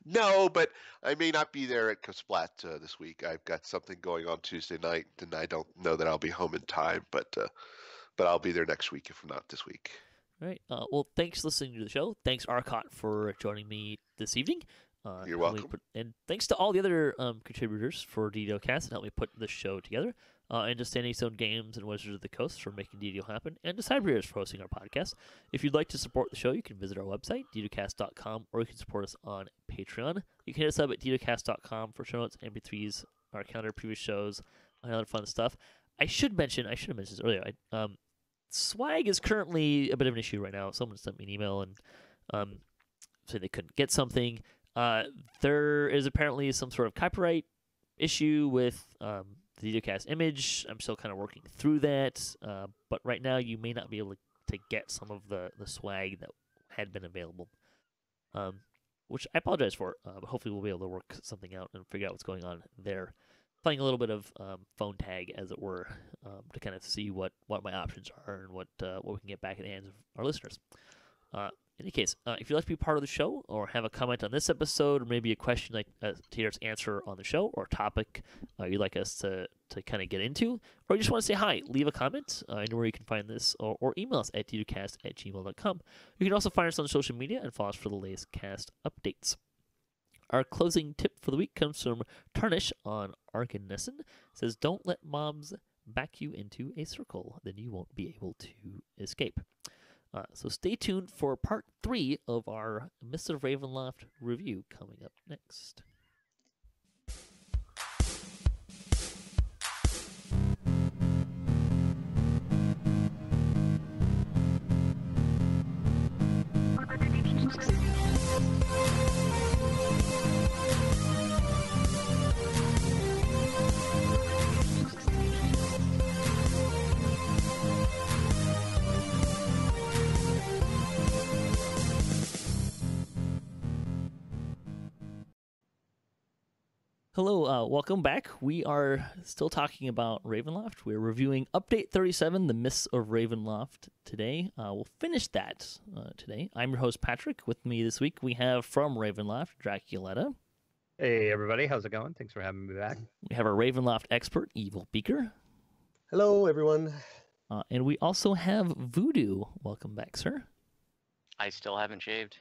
[SPEAKER 2] No, but I may not be there at Splat this week. I've got something going on Tuesday night, and I don't know that I'll be home in time, but I'll be there next week if not this week.
[SPEAKER 1] All right. Well, thanks for listening to the show. Thanks, Arkat, for joining me this evening.
[SPEAKER 2] You're welcome.
[SPEAKER 1] And thanks to all the other contributors for DDOcast and helped me put the show together. And to Standing Stone Games and Wizards of the Coast for making DDO happen, and to Cyberheroes for hosting our podcast. If you'd like to support the show, you can visit our website, DDOcast.com, or you can support us on Patreon. You can hit us up at DDOcast.com for show notes, MP3s, our calendar, previous shows, and other fun stuff. I should have mentioned this earlier. swag is currently a bit of an issue right now. Someone sent me an email and said they couldn't get something. There is apparently some sort of copyright issue with the DDOcast image. I'm still kind of working through that, but right now you may not be able to get some of the swag that had been available, which I apologize for, but hopefully we'll be able to work something out and figure out what's going on there. Playing a little bit of phone tag, as it were, to kind of see what my options are and what we can get back in the hands of our listeners. In any case, if you'd like to be part of the show or have a comment on this episode, or maybe a question like to hear us answer on the show, or a topic you'd like us to kind of get into, or you just want to say hi, leave a comment. I know where you can find this, or email us at ddocast@gmail.com. You can also find us on social media and follow us for the latest cast updates. Our closing tip for the week comes from Tarnish on Arkat. It says, "Don't let mobs back you into a circle, then you won't be able to escape." So stay tuned for part 3 of our Mists of Ravenloft review coming up next. Hello, welcome back. We are still talking about Ravenloft. We're reviewing Update 37, the Mists of Ravenloft today. We'll finish that today. I'm your host, Patrick. With me this week, we have from Ravenloft, Draculetta.
[SPEAKER 3] Hey, everybody. How's it going? Thanks for having me back.
[SPEAKER 1] We have our Ravenloft expert, Evilbeeker.
[SPEAKER 4] Hello, everyone.
[SPEAKER 1] And we also have Voodu. Welcome back, sir.
[SPEAKER 5] I still haven't shaved.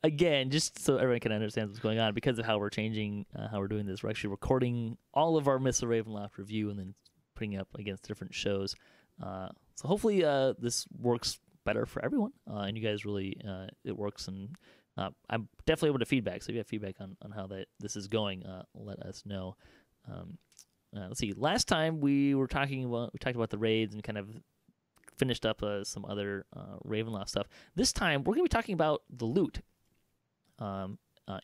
[SPEAKER 1] Again, just so everyone can understand what's going on, because of how we're changing, how we're doing this, we're actually recording all of our Mists of Ravenloft review and then putting it up against different shows. So hopefully this works better for everyone, and you guys really, it works. And I'm definitely able to feedback. So if you have feedback on how this is going, let us know. Let's see. Last time we talked about the raids and kind of finished up some other Ravenloft stuff. This time we're going to be talking about the loot.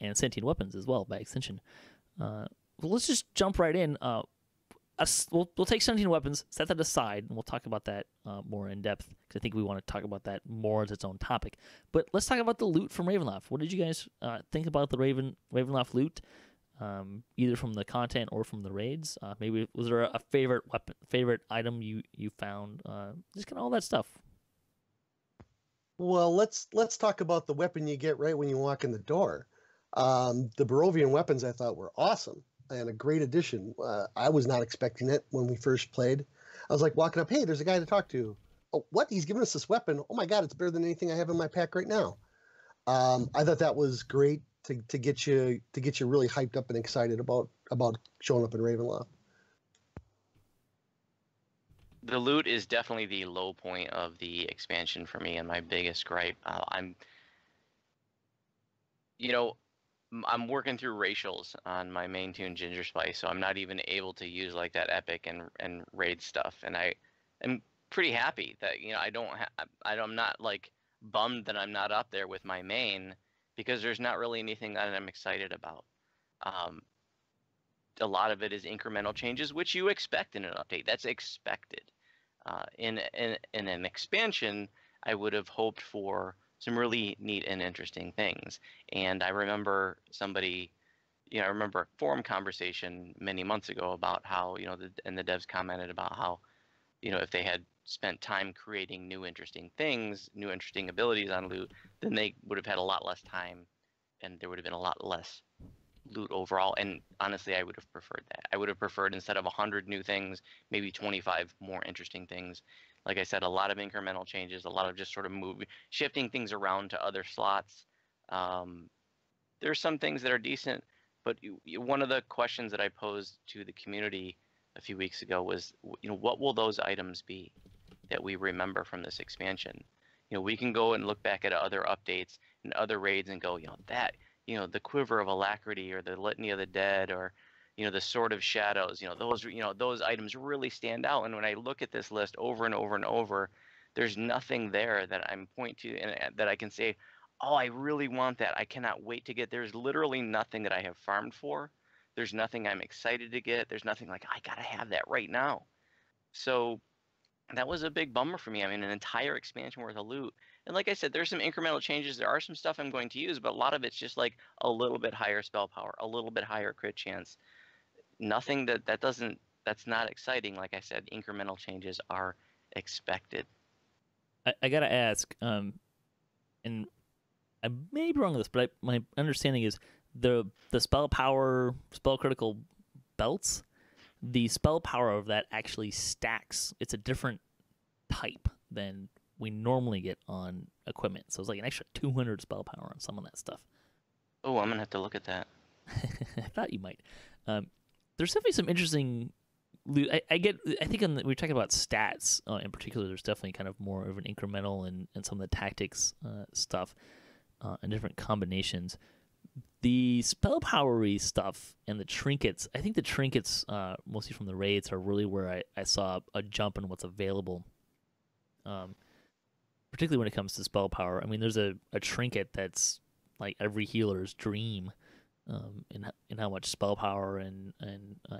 [SPEAKER 1] And sentient weapons as well, by extension. Well, let's just jump right in. We'll take sentient weapons, set that aside, and we'll talk about that more in depth, because I think we want to talk about that more as its own topic. But let's talk about the loot from Ravenloft. What did you guys think about the Ravenloft loot, either from the content or from the raids? Maybe was there a favorite item you found? Just kind of all that stuff.
[SPEAKER 4] Well, let's talk about the weapon you get right when you walk in the door. The Barovian weapons I thought were awesome and a great addition. I was not expecting it when we first played. I was like walking up, hey, there's a guy to talk to. Oh, what? He's giving us this weapon. Oh my God, it's better than anything I have in my pack right now. I thought that was great to get you really hyped up and excited about showing up in Ravenloft.
[SPEAKER 5] The loot is definitely the low point of the expansion for me, and my biggest gripe. I'm working through racials on my main tune Ginger Spice, so I'm not even able to use like that epic and raid stuff. And I am pretty happy that I'm not like bummed that I'm not up there with my main, because there's not really anything that I'm excited about. A lot of it is incremental changes, which you expect in an update. That's expected. In an expansion, I would have hoped for some really neat and interesting things. And I remember I remember a forum conversation many months ago about how, the devs commented about how, if they had spent time creating new interesting things, new interesting abilities on loot, then they would have had a lot less time, and there would have been a lot less loot overall. And honestly, I would have preferred that. I would have preferred, instead of 100 new things, maybe 25 more interesting things. Like I said, a lot of incremental changes, a lot of just sort of shifting things around to other slots. There's some things that are decent, but one of the questions that I posed to the community a few weeks ago was, what will those items be that we remember from this expansion? We can go and look back at other updates and other raids and go, the Quiver of Alacrity, or the Litany of the Dead, or the Sword of Shadows, those items really stand out. And when I look at this list over and over and over, there's nothing there that I'm pointing to and that I can say, oh, I really want that. I cannot wait to get. There's literally nothing that I have farmed for. There's nothing I'm excited to get. There's nothing like, I gotta have that right now. So that was a big bummer for me. I mean, an entire expansion worth of loot. And like I said, there's some incremental changes. There are some stuff I'm going to use, but a lot of it's just like a little bit higher spell power, a little bit higher crit chance. Nothing that's not exciting. Like I said, incremental changes are expected.
[SPEAKER 1] I gotta ask, and I may be wrong with this, but my understanding is the spell power, spell critical belts, the spell power of that actually stacks. It's a different type than we normally get on equipment. So it's like an extra 200 spell power on some of that stuff.
[SPEAKER 5] Oh, I'm gonna have to look at that.
[SPEAKER 1] I thought you might. There's definitely some interesting loot. I think we're talking about stats in particular. There's definitely kind of more of an incremental and some of the tactics stuff and different combinations. The spell powery stuff and the trinkets, I think the trinkets, mostly from the raids, are really where I saw a jump in what's available. Particularly when it comes to spell power. I mean, there's a trinket that's like every healer's dream in how much spell power and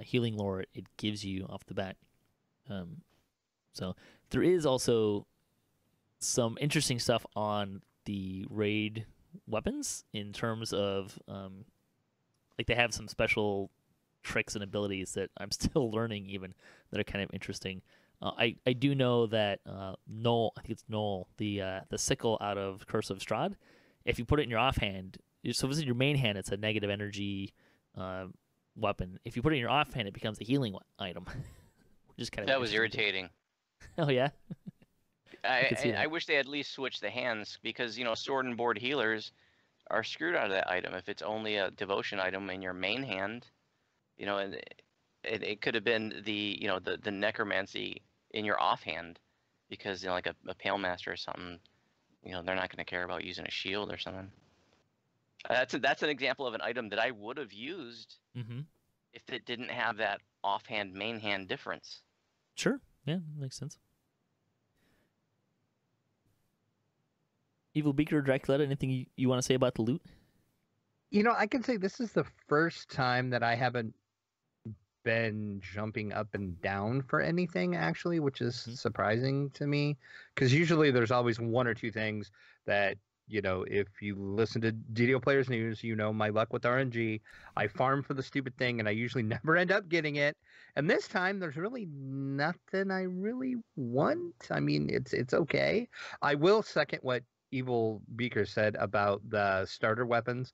[SPEAKER 1] healing lore it gives you off the bat. So there is also some interesting stuff on the raid weapons in terms of like they have some special tricks and abilities that I'm still learning even that are kind of interesting. I do know that Noel, I think it's Noel, the sickle out of Curse of Strahd, if you put it in your offhand, so if it's in your main hand, it's a negative energy weapon. If you put it in your offhand, it becomes a healing item. Which is kind of
[SPEAKER 5] that was irritating.
[SPEAKER 1] Oh yeah.
[SPEAKER 5] I wish they at least switched the hands because sword and board healers are screwed out of that item if it's only a devotion item in your main hand. And it could have been the necromancy in your offhand because like a pale master or something. They're not going to care about using a shield or something. That's an example of an item that I would have used if it didn't have that offhand main hand difference.
[SPEAKER 1] Sure. Yeah, makes sense. Evilbeeker, Draculetta, anything you want to say about the loot?
[SPEAKER 3] I can say this is the first time that I haven't been jumping up and down for anything, actually, which is surprising to me. Because usually there's always one or two things that, if you listen to DDO Players News, my luck with RNG. I farm for the stupid thing, and I usually never end up getting it. And this time, there's really nothing I really want. I mean, it's okay. I will second what Evilbeeker said about the starter weapons.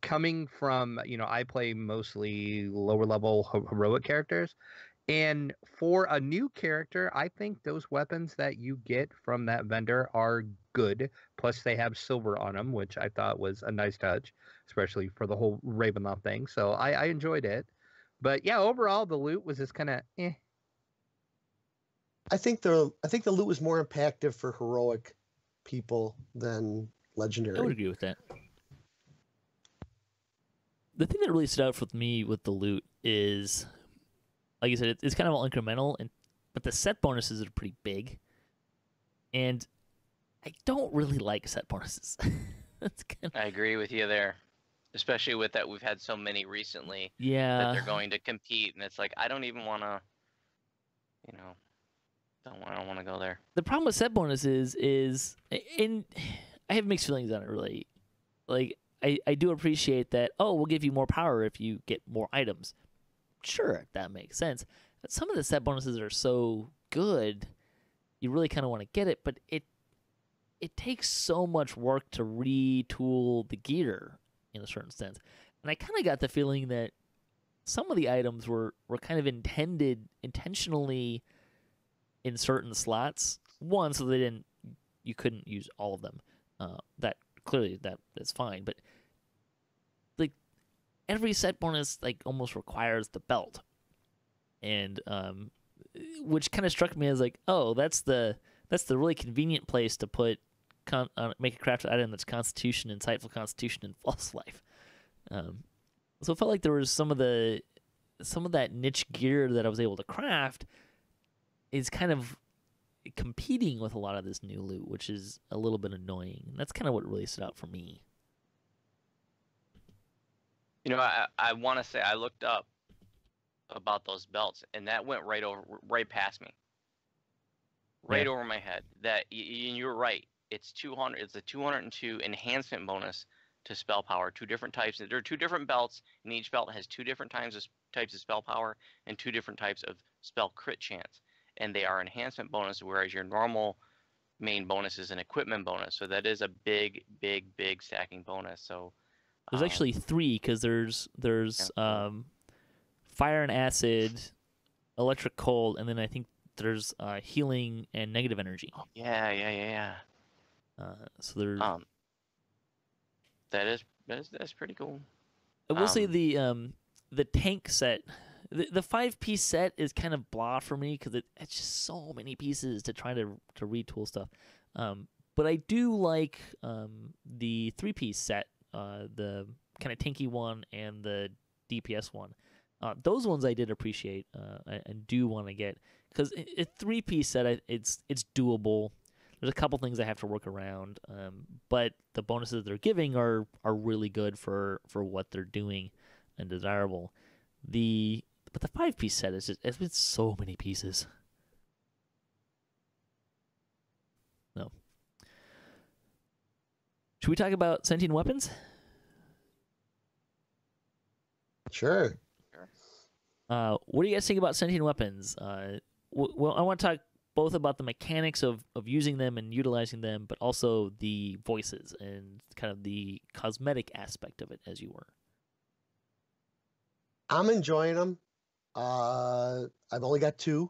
[SPEAKER 3] Coming from, I play mostly lower level heroic characters. And for a new character, I think those weapons that you get from that vendor are good. Plus, they have silver on them, which I thought was a nice touch, especially for the whole Ravenloft thing. So I enjoyed it. But yeah, overall, the loot was just kind of eh.
[SPEAKER 4] I think the loot was more impactful for heroic people than legendary.
[SPEAKER 1] I would agree with that. The thing that really stood out for me with the loot is, like you said, it's kind of all incremental, but the set bonuses are pretty big. And I don't really like set bonuses.
[SPEAKER 5] I agree with you there. Especially with that, we've had so many recently
[SPEAKER 1] that
[SPEAKER 5] they're going to compete, and it's like, I don't even want to, I don't want to go there.
[SPEAKER 1] The problem with set bonuses is, and I have mixed feelings on it, really. Like, I do appreciate that, we'll give you more power if you get more items. Sure, that makes sense. But some of the set bonuses are so good, you really kind of want to get it, but it takes so much work to retool the gear in a certain sense. And I kind of got the feeling that some of the items were kind of intentionally in certain slots. One, so you couldn't use all of them. That's fine, but like every set bonus like almost requires the belt, and which kind of struck me as like, that's the really convenient place to put make a crafted item that's Constitution, Insightful Constitution, and False Life. So it felt like there was some of the some of that niche gear that I was able to craft is kind of competing with a lot of this new loot, which is a little bit annoying. And that's kind of what really stood out for me.
[SPEAKER 5] You know, I want to say I looked up about those belts, and that went right past me, over my head. That you're right. It's 200. It's a 202 enhancement bonus to spell power. 2 different types. There are 2 different belts, and each belt has 2 different types of spell power and 2 different types of spell crit chance. And they are enhancement bonus, whereas your normal main bonus is an equipment bonus. So that is a big stacking bonus. So
[SPEAKER 1] there's actually 3, because there's fire and acid, electric cold, and then I think there's healing and negative energy.
[SPEAKER 5] Yeah.
[SPEAKER 1] So there's
[SPEAKER 5] that's pretty cool.
[SPEAKER 1] I will say the tank set, the 5-piece set is kind of blah for me, because it's just so many pieces to try to retool stuff. But I do like the 3-piece set, the kind of tanky one and the DPS one. Those ones I did appreciate and do want to get, because a 3-piece set, it's doable. There's a couple things I have to work around, but the bonuses they're giving are really good for what they're doing and desirable. But the 5-piece set is just, it's been so many pieces. No. Should we talk about sentient weapons?
[SPEAKER 4] Sure.
[SPEAKER 1] What do you guys think about sentient weapons? Well, I want to talk both about the mechanics of using them and utilizing them, but also the voices and kind of the cosmetic aspect of it, as you were.
[SPEAKER 4] I'm enjoying them. I've only got 2.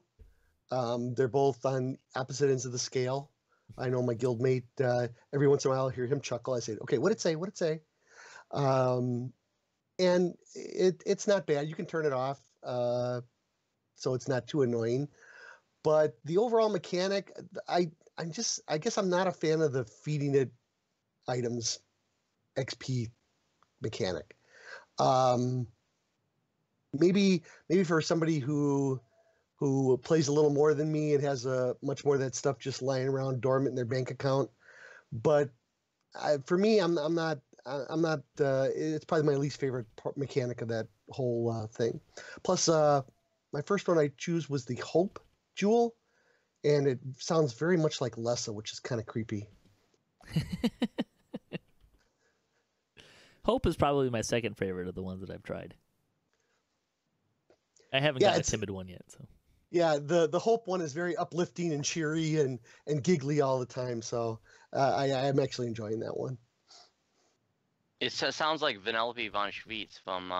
[SPEAKER 4] They're both on opposite ends of the scale. I know my guildmate, every once in a while I'll hear him chuckle. I say, okay, what'd it say? What'd it say? And it's not bad. You can turn it off, so it's not too annoying. But the overall mechanic, I guess I'm not a fan of the feeding it items XP mechanic. Maybe for somebody who plays a little more than me and has much more of that stuff just lying around dormant in their bank account. But for me, I'm not. It's probably my least favorite mechanic of that whole thing. Plus, my first one I choose was the Hope Jewel, and it sounds very much like Lessa, which is kind of creepy.
[SPEAKER 1] Hope is probably my second favorite of the ones that I've tried. I haven't got a timid one yet, so.
[SPEAKER 4] Yeah, the Hope one is very uplifting and cheery and giggly all the time. So I'm actually enjoying that one.
[SPEAKER 5] It sounds like Vanellope von Schweetz from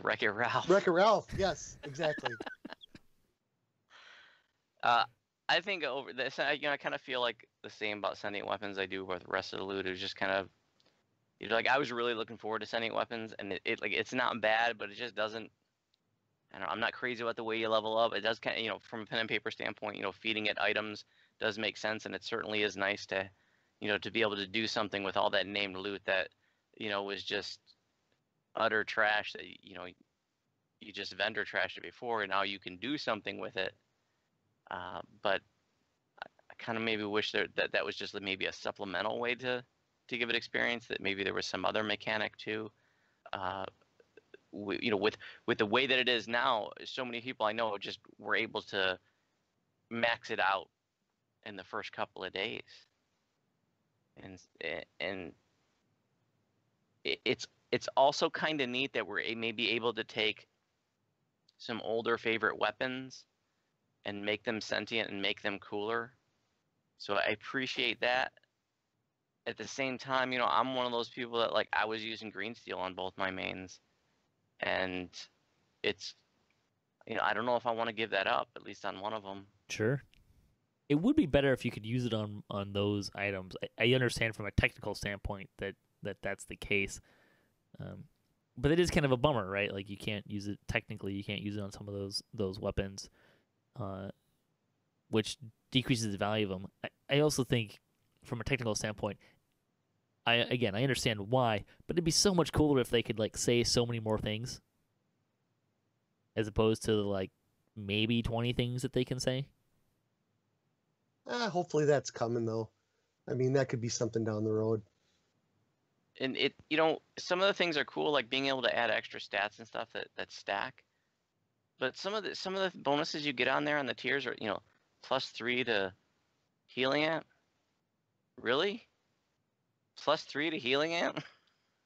[SPEAKER 5] Wreck-It Ralph.
[SPEAKER 4] Wreck-It Ralph, yes, exactly.
[SPEAKER 5] I think over this, I kind of feel like the same about sentient weapons I do with the rest of the loot. It was just kind of, like I was really looking forward to sentient weapons, and it's not bad, but it just doesn't. I don't know, I'm not crazy about the way you level up. It does kind of, from a pen and paper standpoint, feeding it items does make sense, and it certainly is nice to, to be able to do something with all that named loot that, was just utter trash that, you just vendor trashed it before, and now you can do something with it. But I kind of maybe wish that was just maybe a supplemental way to give it experience, that maybe there was some other mechanic too. With the way that it is now, so many people I know just were able to max it out in the first couple of days, and it's also kind of neat that we're maybe able to take some older favorite weapons and make them sentient and make them cooler. So I appreciate that. At the same time, I'm one of those people that, like, I was using green steel on both my mains, and it's, I don't know if I want to give that up, at least on one of them.
[SPEAKER 1] Sure. It would be better if you could use it on those items. I understand from a technical standpoint that's the case. But it is kind of a bummer, right? Like, you can't use it technically. You can't use it on some of those weapons, which decreases the value of them. I also think, from a technical standpoint, I understand why, but it'd be so much cooler if they could, like, say so many more things as opposed to like maybe 20 things that they can say.
[SPEAKER 4] Hopefully that's coming though. I mean, that could be something down the road.
[SPEAKER 5] And some of the things are cool, like being able to add extra stats and stuff that stack. But some of the bonuses you get on there on the tiers are, +3 to healing amp. Really? +3 to healing amp?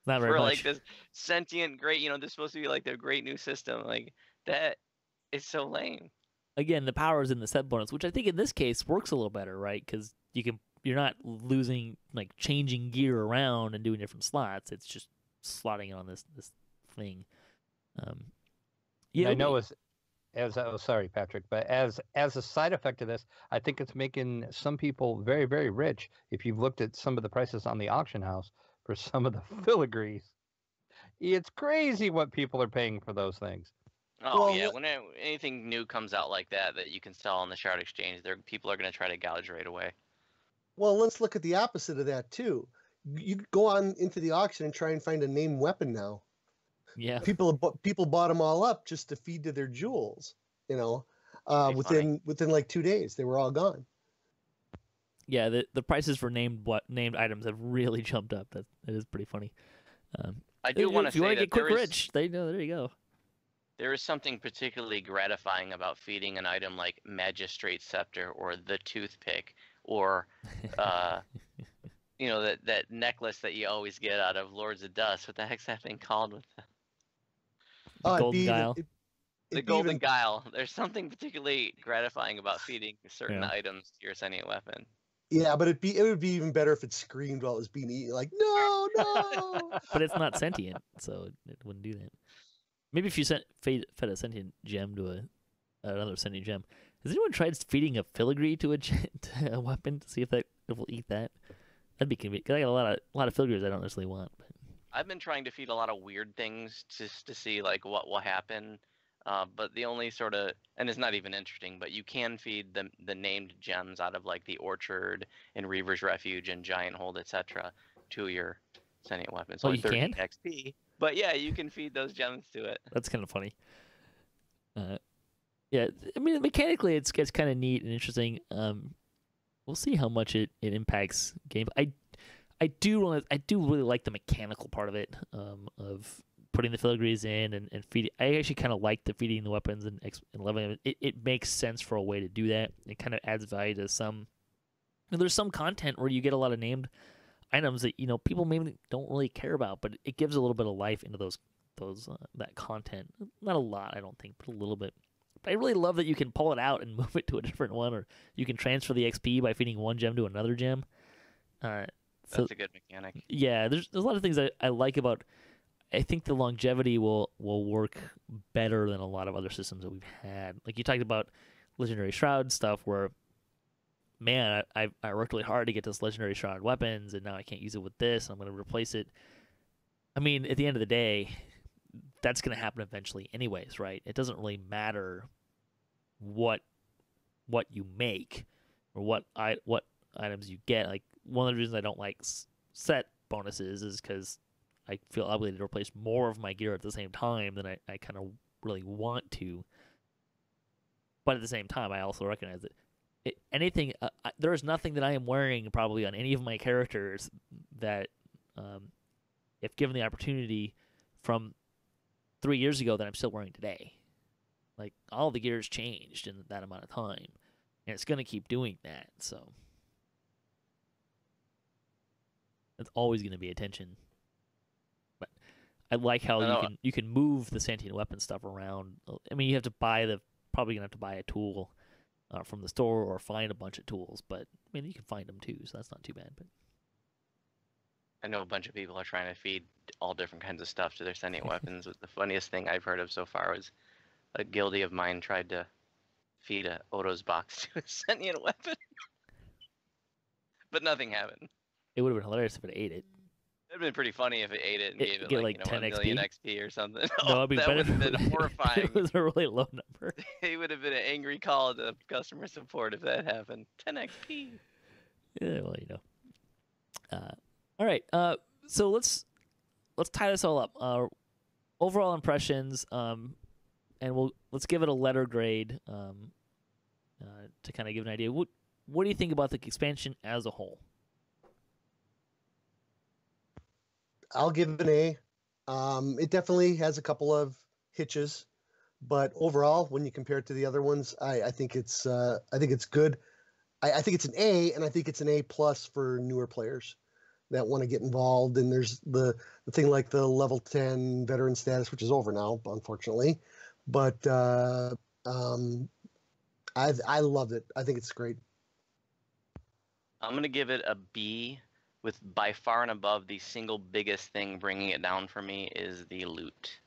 [SPEAKER 1] Not very
[SPEAKER 5] For
[SPEAKER 1] much.
[SPEAKER 5] like this sentient great, this is supposed to be like their great new system. Like that is so lame.
[SPEAKER 1] Again, the power is in the set bonus, which I think in this case works a little better, right? Because you're not losing, like changing gear around and doing different slots. It's just slotting it on this thing.
[SPEAKER 3] I know sorry, Patrick, but as a side effect of this, I think it's making some people very, very rich. If you've looked at some of the prices on the auction house for some of the filigrees, it's crazy what people are paying for those things.
[SPEAKER 5] Oh, well, yeah. When anything new comes out like that you can sell on the Shard Exchange, people are going to try to gouge right away.
[SPEAKER 4] Well, let's look at the opposite of that too. You go on into the auction and try and find a named weapon now.
[SPEAKER 1] Yeah.
[SPEAKER 4] People bought them all up just to feed to their jewels. Within like 2 days, they were all gone.
[SPEAKER 1] Yeah, the prices for named items have really jumped up. That is pretty funny.
[SPEAKER 5] I do want to say
[SPEAKER 1] if you want to
[SPEAKER 5] that
[SPEAKER 1] get quick rich, there you go.
[SPEAKER 5] There is something particularly gratifying about feeding an item like Magistrate Scepter or the Toothpick or that necklace that you always get out of Lords of Dust. What the heck's that thing called? With
[SPEAKER 1] the Golden Guile.
[SPEAKER 5] The Golden Guile. There's something particularly gratifying about feeding certain items to your sentient weapon.
[SPEAKER 4] Yeah, but it would be even better if it screamed while it was being eaten, like no.
[SPEAKER 1] But it's not sentient, so it wouldn't do that. Maybe if you fed a sentient gem to another sentient gem. Has anyone tried feeding a filigree to a weapon to see if it will eat that? That'd be convenient. Cause I got a lot of filigrees I don't necessarily want. But
[SPEAKER 5] I've been trying to feed a lot of weird things just to see like what will happen. But the only sort of, and it's not even interesting, but you can feed the named gems out of like the Orchard and Reaver's Refuge and Giant Hold, etc. to your sentient weapons.
[SPEAKER 1] Oh, you can?
[SPEAKER 5] XP. But yeah, you can feed those gems to it.
[SPEAKER 1] That's kind of funny. Yeah, I mean mechanically it's kind of neat and interesting. We'll see how much it impacts game. I do really like the mechanical part of it, of putting the filigrees in and feeding. I actually kind of like the feeding the weapons and leveling them. It makes sense for a way to do that. It kind of adds value to some. There's some content where you get a lot of named items that people maybe don't really care about, but it gives a little bit of life into those that content. Not a lot, I don't think, but a little bit. But I really love that you can pull it out and move it to a different one, or you can transfer the XP by feeding one gem to another gem.
[SPEAKER 5] That's a good mechanic.
[SPEAKER 1] Yeah, there's a lot of things I like about. I think the longevity will work better than a lot of other systems that we've had. Like you talked about Legendary Shroud stuff, where man, I worked really hard to get this Legendary Shroud weapons, and now I can't use it with this. I'm going to replace it. I mean, at the end of the day, that's going to happen eventually anyways, right? It doesn't really matter what you make or what items you get. Like, one of the reasons I don't like set bonuses is because I feel obligated to replace more of my gear at the same time than I kind of really want to. But at the same time, I also recognize that there is nothing that I am wearing probably on any of my characters that, if given the opportunity from 3 years ago, that I'm still wearing today. Like, all the gear's changed in that amount of time, and it's going to keep doing that. So it's always going to be attention. But I like how you can move the sentient weapon stuff around. I mean, you have to probably going to have to buy a tool from the store or find a bunch of tools, but I mean, you can find them too, so that's not too bad. But
[SPEAKER 5] I know a bunch of people are trying to feed all different kinds of stuff to their sentient weapons. The funniest thing I've heard of so far was a guildie of mine tried to feed a Odo's box to a sentient weapon, but nothing happened.
[SPEAKER 1] It would have been hilarious if it ate it.
[SPEAKER 5] It'd been pretty funny if it ate it and gave it like
[SPEAKER 1] 10
[SPEAKER 5] 1 million XP or something.
[SPEAKER 1] No, it'd be
[SPEAKER 5] that
[SPEAKER 1] better
[SPEAKER 5] would have been horrifying.
[SPEAKER 1] It was a really low number.
[SPEAKER 5] It would have been an angry call to customer support if that happened. 10 XP.
[SPEAKER 1] Yeah, well, all right. So let's tie this all up. Overall impressions. and let's give it a letter grade to kind of give an idea. What do you think about the expansion as a whole?
[SPEAKER 4] I'll give it an A. It definitely has a couple of hitches, but overall, when you compare it to the other ones, I think it's good. I think it's an A, and I think it's an A+ for newer players that want to get involved. And there's the thing like the level 10 veteran status, which is over now, unfortunately. But I loved it. I think it's great.
[SPEAKER 5] I'm going to give it a B, with by far and above the single biggest thing bringing it down for me is the loot.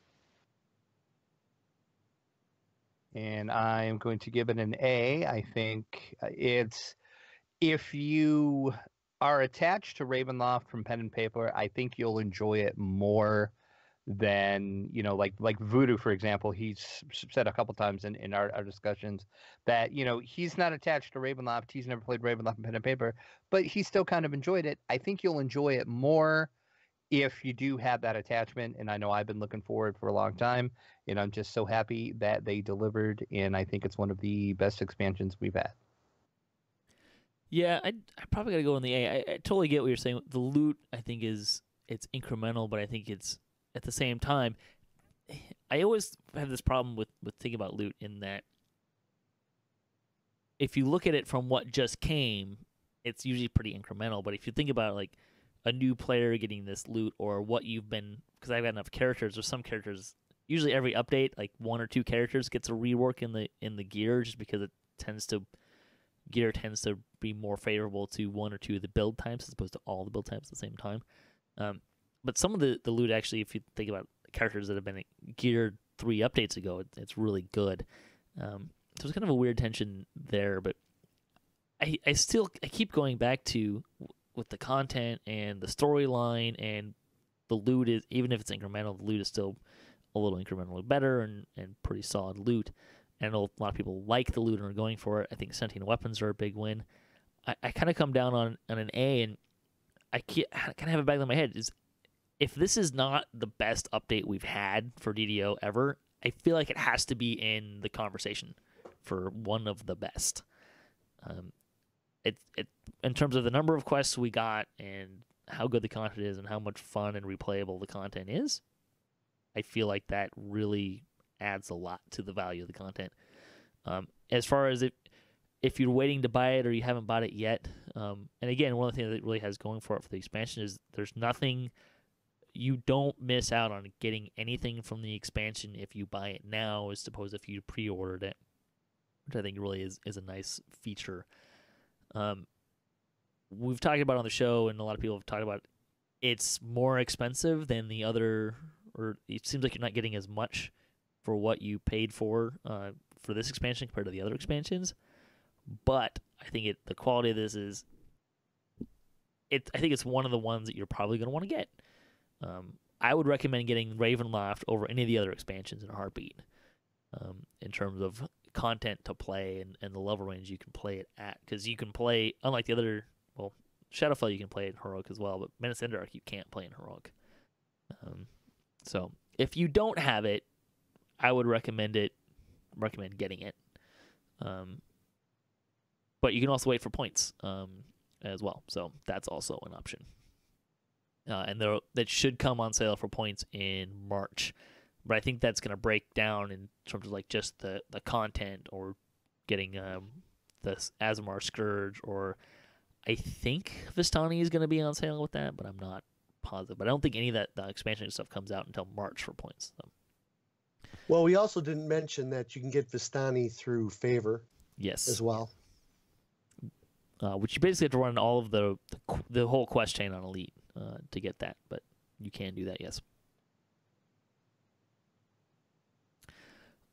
[SPEAKER 3] And I'm going to give it an A. I think it's, if you are attached to Ravenloft from pen and paper, I think you'll enjoy it more than, like Voodu, for example. He's said a couple times in our discussions that, he's not attached to Ravenloft. He's never played Ravenloft in pen and paper, but he still kind of enjoyed it. I think you'll enjoy it more if you do have that attachment. And I know I've been looking forward for a long time, and I'm just so happy that they delivered. And I think it's one of the best expansions we've had.
[SPEAKER 1] Yeah, I probably got to go in the A. I totally get what you're saying. The loot, I think, it's incremental, but I think it's, at the same time, I always have this problem with thinking about loot, in that if you look at it from what just came, it's usually pretty incremental. But if you think about, like, a new player getting this loot, or what you've been, because I've got enough characters, or some characters, usually every update, like 1 or 2 characters gets a rework in the gear, just because gear tends to be more favorable to 1 or 2 of the build types as opposed to all the build types at the same time. But some of the loot, actually, if you think about characters that have been geared 3 updates ago, it's really good. So it's kind of a weird tension there, but I keep going back to, with the content and the storyline, and the loot is, even if it's incremental, the loot is still a little incrementally better and pretty solid loot. And I know a lot of people like the loot and are going for it. I think sentient weapons are a big win. I kind of come down on an A, and I kind of have it back in my head, is if this is not the best update we've had for DDO ever, I feel like it has to be in the conversation for one of the best. It in terms of the number of quests we got, and how good the content is, and how much fun and replayable the content is, I feel like that really adds a lot to the value of the content. As far as if you're waiting to buy it, or you haven't bought it yet, and again, one of the things that it really has going for it for the expansion is there's nothing, you don't miss out on getting anything from the expansion if you buy it now, as opposed if you pre-ordered it, which I think really is a nice feature. We've talked about it on the show, and a lot of people have talked about it's more expensive than the other, or it seems like you're not getting as much for what you paid for this expansion compared to the other expansions. But I think the quality of this is, I think it's one of the ones that you're probably going to want to get. I would recommend getting Ravenloft over any of the other expansions in a heartbeat, in terms of content to play and the level range you can play it at. Because you can play, unlike the other, well, Shadowfell you can play in Heroic as well, but Menace Endark you can't play in Heroic. So if you don't have it, I would recommend getting it. But you can also wait for points as well, so that's also an option. And that should come on sale for points in March, but I think that's going to break down in terms of like just the content, or getting the Azamar Scourge, or I think Vistani is going to be on sale with that, but I'm not positive. But I don't think any of that the expansion stuff comes out until March for points. So.
[SPEAKER 4] Well, we also didn't mention that you can get Vistani through Favor.
[SPEAKER 1] Yes.
[SPEAKER 4] As well.
[SPEAKER 1] Which you basically have to run all of the whole quest chain on Elite to get that, but you can do that, yes.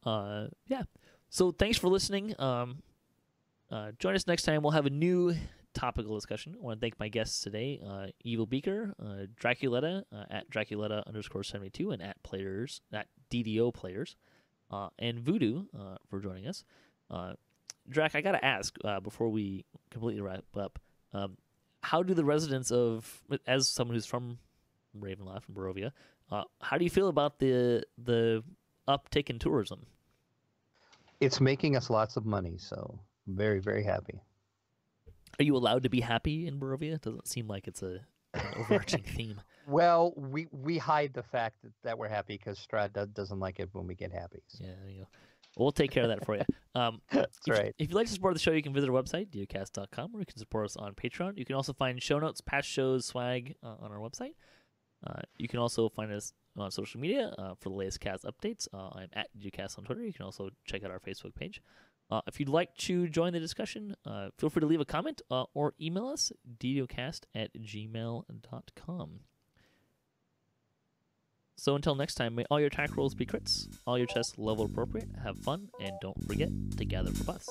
[SPEAKER 1] Yeah. So thanks for listening. Join us next time. We'll have a new topical discussion. I want to thank my guests today, Evilbeeker, Draculetta, at Draculetta_72, and at DDO players, and Voodu for joining us. Drac, I got to ask before we completely wrap up, how do the residents of, as someone who's from Ravenloft and Barovia, how do you feel about the uptick in tourism?
[SPEAKER 3] It's making us lots of money, so very, very happy.
[SPEAKER 1] Are you allowed to be happy in Barovia? It doesn't seem like it's an overarching theme.
[SPEAKER 3] Well, we hide the fact that we're happy because Strahd doesn't like it when we get happy. So.
[SPEAKER 1] Yeah, there you go. We'll take care of that for you.
[SPEAKER 3] That's right.
[SPEAKER 1] If you'd like to support the show, you can visit our website, DDOcast.com, where you can support us on Patreon. You can also find show notes, past shows, swag on our website. You can also find us on social media for the latest cast updates. I'm at DDOcast on Twitter. You can also check out our Facebook page. If you'd like to join the discussion, feel free to leave a comment or email us, DDOcast@gmail.com. So until next time, may all your attack rolls be crits, all your chests level appropriate, have fun, and don't forget to gather for buffs.